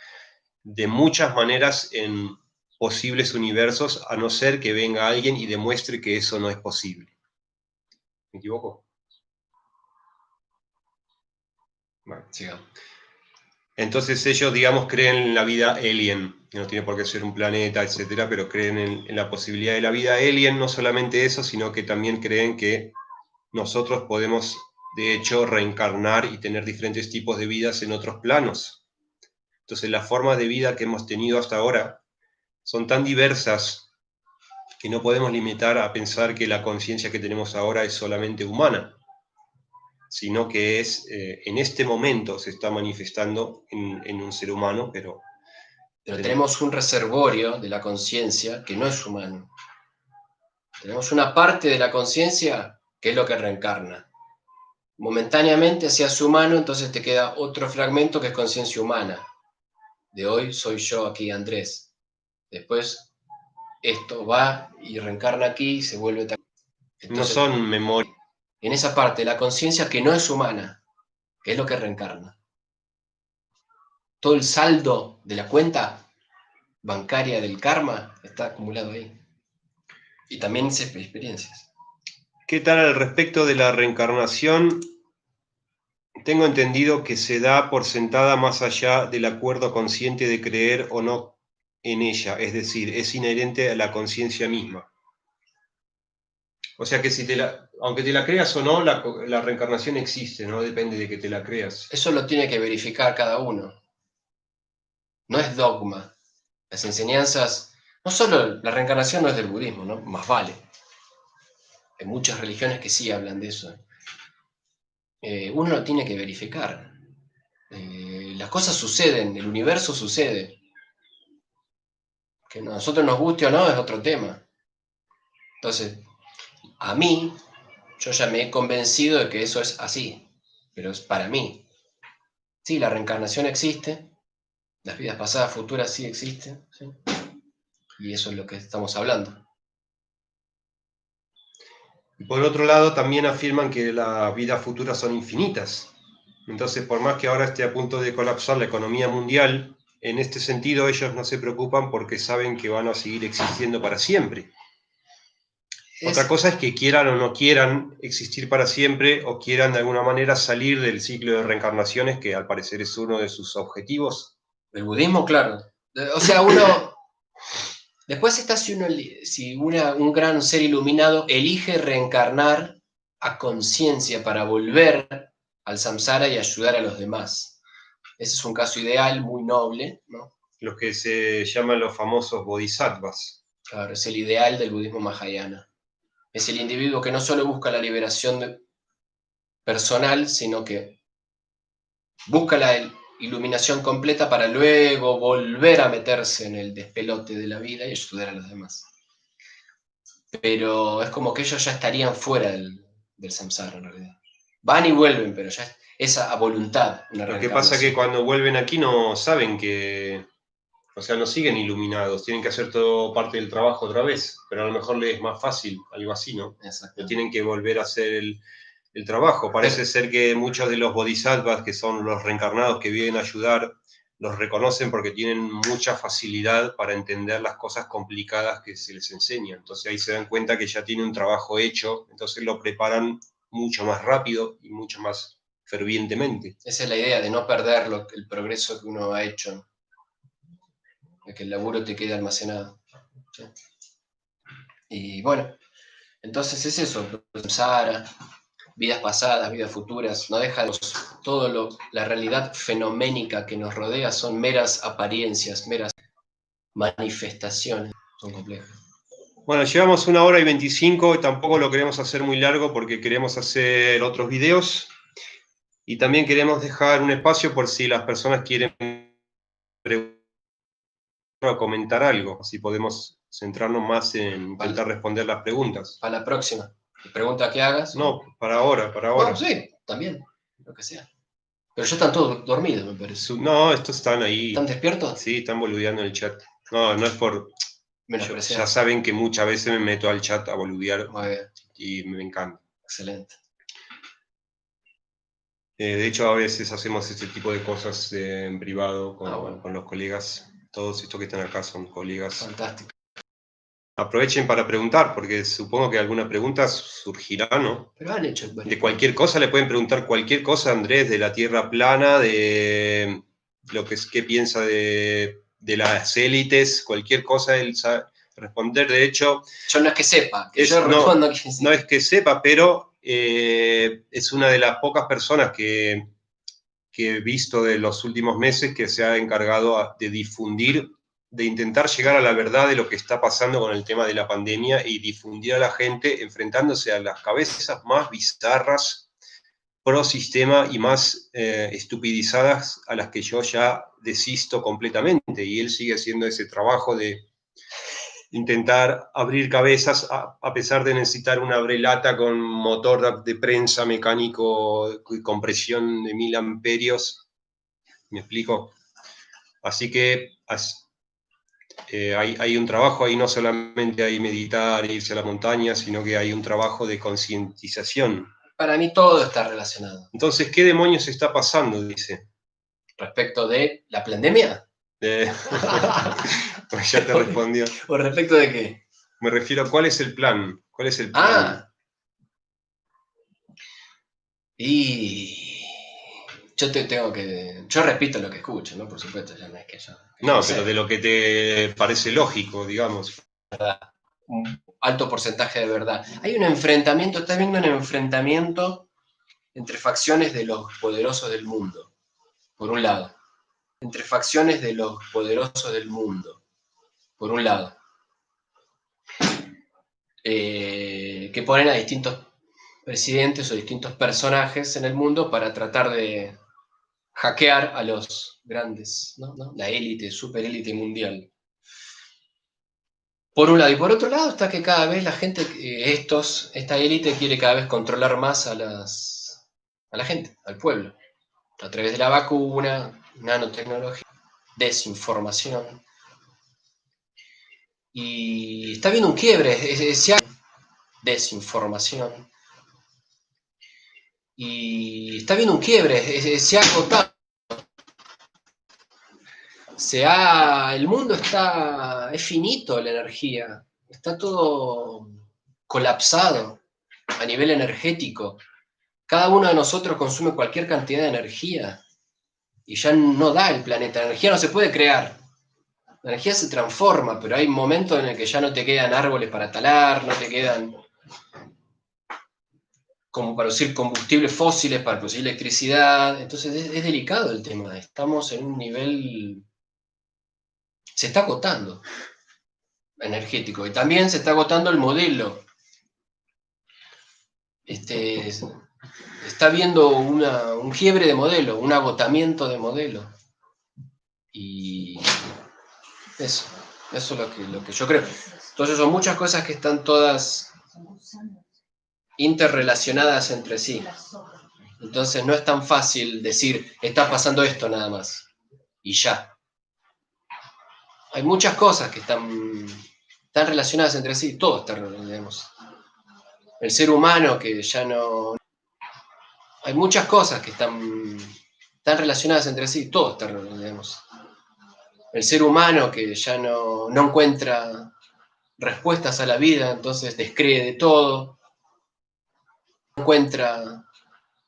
de muchas maneras en posibles universos, a no ser que venga alguien y demuestre que eso no es posible. ¿Me equivoco? Bueno. Sigamos. Entonces ellos, digamos, creen en la vida alien, que no tiene por qué ser un planeta, etcétera, pero creen en la posibilidad de la vida alien, no solamente eso, sino que también creen que nosotros podemos, de hecho, reencarnar y tener diferentes tipos de vidas en otros planos. Entonces las formas de vida que hemos tenido hasta ahora son tan diversas que no podemos limitar a pensar que la conciencia que tenemos ahora es solamente humana, sino que es, en este momento se está manifestando en un ser humano, pero tenemos un reservorio de la conciencia que no es humano. Tenemos una parte de la conciencia que es lo que reencarna. Momentáneamente seas humano, entonces te queda otro fragmento que es conciencia humana. De hoy soy yo aquí, Andrés. Después esto va y reencarna aquí y se vuelve... Entonces, no son memorias. En esa parte de la conciencia que no es humana, que es lo que reencarna. Todo el saldo de la cuenta bancaria del karma está acumulado ahí. Y también esas experiencias. ¿Qué tal al respecto de la reencarnación? Tengo entendido que se da por sentada más allá del acuerdo consciente de creer o no en ella, es decir, es inherente a la conciencia misma. O sea que si aunque te la creas o no, la reencarnación existe, no depende de que te la creas. Eso lo tiene que verificar cada uno. No es dogma. Las enseñanzas, no solo la reencarnación no es del budismo, ¿no? Más vale. Hay muchas religiones que sí hablan de eso. Uno lo tiene que verificar. Las cosas suceden, el universo sucede. Que a nosotros nos guste o no es otro tema. Entonces, a mí, yo ya me he convencido de que eso es así, pero es para mí. Sí, la reencarnación existe, las vidas pasadas, futuras sí existen, ¿sí? Y eso es lo que estamos hablando. Y por otro lado, también afirman que las vidas futuras son infinitas. Entonces, por más que ahora esté a punto de colapsar la economía mundial, en este sentido ellos no se preocupan porque saben que van a seguir existiendo para siempre. Otra cosa es que quieran o no quieran existir para siempre o quieran de alguna manera salir del ciclo de reencarnaciones, que al parecer es uno de sus objetivos. El budismo, claro. O sea, uno... Después está si un gran ser iluminado elige reencarnar a conciencia para volver al samsara y ayudar a los demás. Ese es un caso ideal, muy noble, ¿no? Los que se llaman los famosos bodhisattvas. Claro, es el ideal del budismo mahayana. Es el individuo que no solo busca la liberación personal, sino que busca la iluminación completa para luego volver a meterse en el despelote de la vida y ayudar a los demás. Pero es como que ellos ya estarían fuera del samsara en realidad. Van y vuelven, pero ya es a voluntad. Lo que pasa es que cuando vuelven aquí no saben que... O sea, no siguen iluminados, tienen que hacer todo parte del trabajo otra vez, pero a lo mejor les es más fácil, algo así, ¿no? Exacto. No tienen que volver a hacer el trabajo. Parece ser que muchos de los bodhisattvas, que son los reencarnados que vienen a ayudar, los reconocen porque tienen mucha facilidad para entender las cosas complicadas que se les enseña. Entonces ahí se dan cuenta que ya tienen un trabajo hecho, entonces lo preparan mucho más rápido y mucho más fervientemente. Esa es la idea, de no perder el progreso que uno ha hecho, de que el laburo te quede almacenado. ¿Sí? Y bueno, entonces es eso, samsara, vidas pasadas, vidas futuras, no deja la realidad fenoménica que nos rodea son meras apariencias, meras manifestaciones, son complejas. Bueno, llevamos 1 hora y 25 y tampoco lo queremos hacer muy largo porque queremos hacer otros videos y también queremos dejar un espacio por si las personas quieren preguntar o comentar algo, así podemos centrarnos más en intentar responder las preguntas. Para la próxima. ¿Pregunta que hagas? No, para ahora. No, sí, también, lo que sea. Pero ya están todos dormidos, me parece. No, estos están ahí. ¿Están despiertos? Sí, están boludeando en el chat. No es por... Menospreciar. Ya saben que muchas veces me meto al chat a boludear. Muy bien. Y me encanta. Excelente. De hecho, a veces hacemos este tipo de cosas en privado bueno. con los colegas. Todos estos que están acá son colegas. Fantástico. Aprovechen para preguntar, porque supongo que alguna pregunta surgirá, ¿no? Pero han hecho... De cualquier cosa, le pueden preguntar cualquier cosa a Andrés, de la Tierra plana, de lo que es, qué piensa de las élites, cualquier cosa él sabe responder. De hecho... Yo no es que sepa, que yo respondo. No es que sepa, pero es una de las pocas personas que he visto de los últimos meses que se ha encargado de difundir, de intentar llegar a la verdad de lo que está pasando con el tema de la pandemia y difundir a la gente enfrentándose a las cabezas más bizarras pro sistema y más estupidizadas a las que yo ya desisto completamente. Y él sigue haciendo ese trabajo de intentar abrir cabezas a pesar de necesitar una brelata con motor de prensa mecánico con presión de 1000 amperios. ¿Me explico? Así que hay un trabajo ahí, no solamente hay meditar e irse a la montaña, sino que hay un trabajo de concientización. Para mí todo está relacionado. Entonces, ¿qué demonios está pasando? Dice. ¿Respecto de la pandemia? Pues ya te respondió. ¿O respecto de qué? Me refiero a cuál es el plan. ¿Cuál es el plan? Y yo yo repito lo que escucho, ¿no? Por supuesto, ya no es que yo... No, pero de lo que te parece lógico, digamos. Un alto porcentaje de verdad. Hay un enfrentamiento, está viendo un enfrentamiento entre facciones de los poderosos del mundo, por un lado. Entre facciones de los poderosos del mundo, por un lado. Que ponen a distintos presidentes o distintos personajes en el mundo para tratar de hackear a los grandes, ¿no? La élite, superélite mundial. Por un lado. Y por otro lado está que cada vez la gente, esta élite quiere cada vez controlar más a la gente, al pueblo. A través de la vacuna, nanotecnología, desinformación. Y está habiendo un quiebre, desinformación. Y está habiendo un quiebre, se ha agotado. El mundo es finito la energía, está todo colapsado a nivel energético. Cada uno de nosotros consume cualquier cantidad de energía y ya no da el planeta. La energía no se puede crear. La energía se transforma, pero hay momentos en el que ya no te quedan árboles para talar, no te quedan como para producir combustibles fósiles, para producir electricidad. Entonces es delicado el tema. Estamos en un nivel... Se está agotando energético y también se está agotando el modelo. Está habiendo un quiebre de modelo, un agotamiento de modelo. Y eso es lo que yo creo. Entonces son muchas cosas que están todas interrelacionadas entre sí. Entonces no es tan fácil decir, está pasando esto nada más, y ya. Hay muchas cosas que están relacionadas entre sí, todo está relacionado. El ser humano que ya no... Hay muchas cosas que están relacionadas entre sí, todo está relacionado. El ser humano que ya no encuentra respuestas a la vida, entonces descree de todo. No encuentra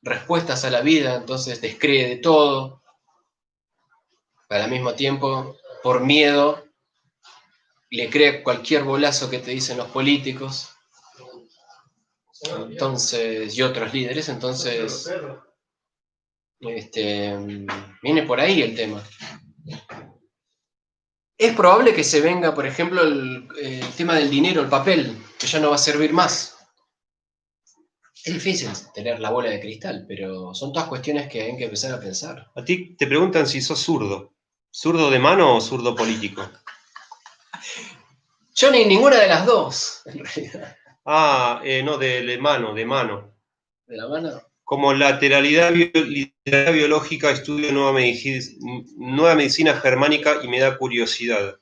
respuestas a la vida, entonces descree de todo. Pero al mismo tiempo, por miedo, le cree cualquier bolazo que te dicen los políticos. Entonces, y otros líderes, entonces viene por ahí el tema. Es probable que se venga, por ejemplo, el tema del dinero, el papel, que ya no va a servir más. Es difícil tener la bola de cristal, pero son todas cuestiones que hay que empezar a pensar. A ti te preguntan si sos zurdo. ¿Zurdo de mano o zurdo político? Yo ni ninguna de las dos, en realidad. Ah, no, de mano, de mano. ¿De la mano? Como lateralidad biológica, estudio nueva medicina germánica y me da curiosidad.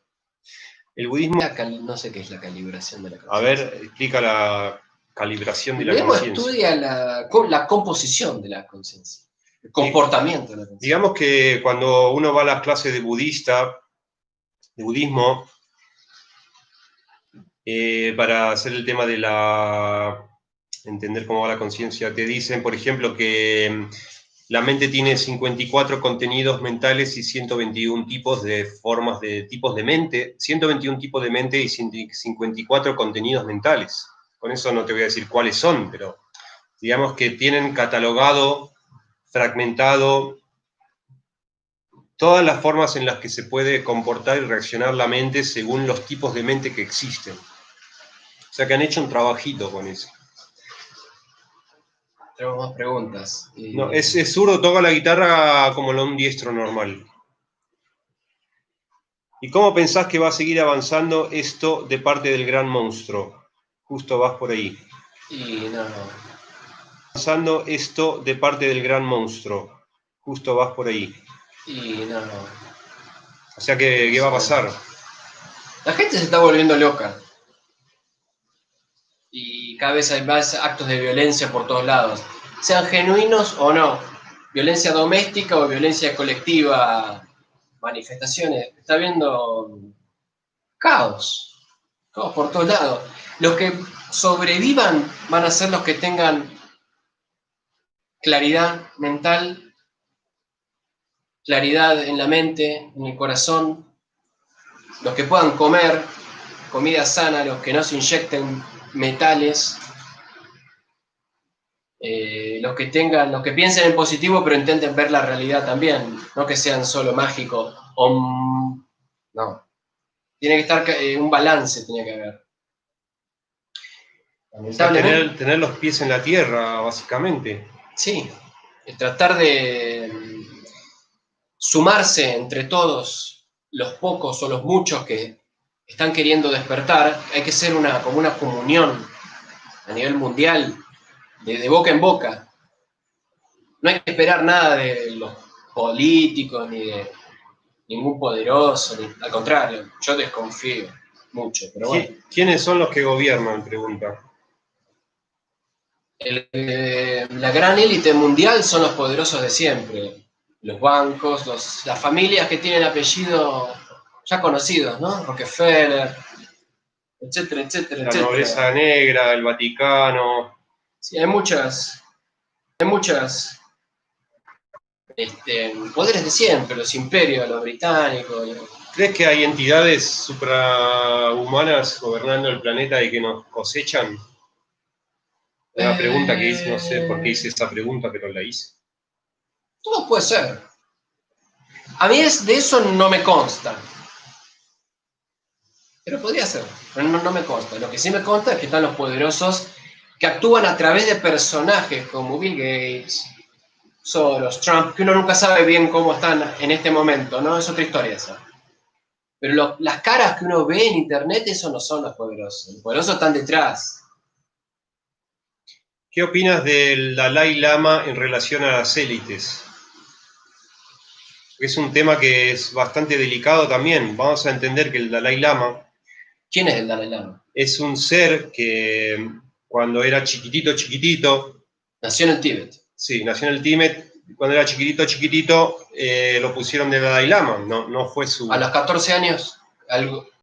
El budismo... No sé qué es la calibración de la A conciencia. ver, explica la calibración de El la budismo conciencia. estudia la composición de la conciencia, el comportamiento de la conciencia. Digamos que cuando uno va a las clases de budismo, para hacer el tema de entender cómo va la conciencia, te dicen, por ejemplo, que la mente tiene 54 contenidos mentales y 121 tipos de tipos de mente, 121 tipos de mente y 54 contenidos mentales. Con eso no te voy a decir cuáles son, pero digamos que tienen catalogado, fragmentado, todas las formas en las que se puede comportar y reaccionar la mente según los tipos de mente que existen. O sea que han hecho un trabajito con eso. Tenemos más preguntas. No, es zurdo, toca la guitarra como un diestro normal. ¿Y cómo pensás que va a seguir avanzando esto de parte del gran monstruo? Justo vas por ahí. Y no. Avanzando esto de parte del gran monstruo. Justo vas por ahí. Y no. O sea que, ¿qué va a pasar? La gente se está volviendo loca. Y cada vez hay más actos de violencia por todos lados. Sean genuinos o no. Violencia doméstica o violencia colectiva. Manifestaciones. Está habiendo caos. Caos por todos lados. Los que sobrevivan van a ser los que tengan claridad mental, claridad en la mente, en el corazón, los que puedan comer comida sana, los que no se inyecten metales, los que piensen en positivo pero intenten ver la realidad también, no que sean solo mágicos, no. Tiene que estar un balance, tiene que haber. O sea, tener los pies en la tierra, básicamente. Sí, tratar de sumarse entre todos los pocos o los muchos que están queriendo despertar. Hay que ser como una comunión a nivel mundial, de boca en boca. No hay que esperar nada de los políticos ni de ningún poderoso, al contrario, yo desconfío mucho, pero bueno. ¿Quiénes son los que gobiernan? Pregunta. La gran élite mundial son los poderosos de siempre, los bancos, las familias que tienen apellidos ya conocidos, ¿no? Rockefeller, etcétera, etcétera, la nobleza negra, el Vaticano. Sí, hay muchas poderes de siempre, los imperios, los británicos. ¿Crees que hay entidades suprahumanas gobernando el planeta y que nos cosechan? Una pregunta que hice, no sé por qué hice esa pregunta, pero la hice. Todo puede ser. A mí de eso no me consta. Pero podría ser, pero no me consta. Lo que sí me consta es que están los poderosos que actúan a través de personajes como Bill Gates, Soros, Trump, que uno nunca sabe bien cómo están en este momento, ¿no? Es otra historia esa. Pero las caras que uno ve en internet, esos no son los poderosos. Los poderosos están detrás. ¿Qué opinas del Dalai Lama en relación a las élites? Es un tema que es bastante delicado también. Vamos a entender que el Dalai Lama... ¿Quién es el Dalai Lama? Es un ser que cuando era chiquitito... Nació en el Tíbet. Sí, nació en el Tíbet. Cuando era chiquitito, lo pusieron de Dalai Lama. No fue su... A los 14 años,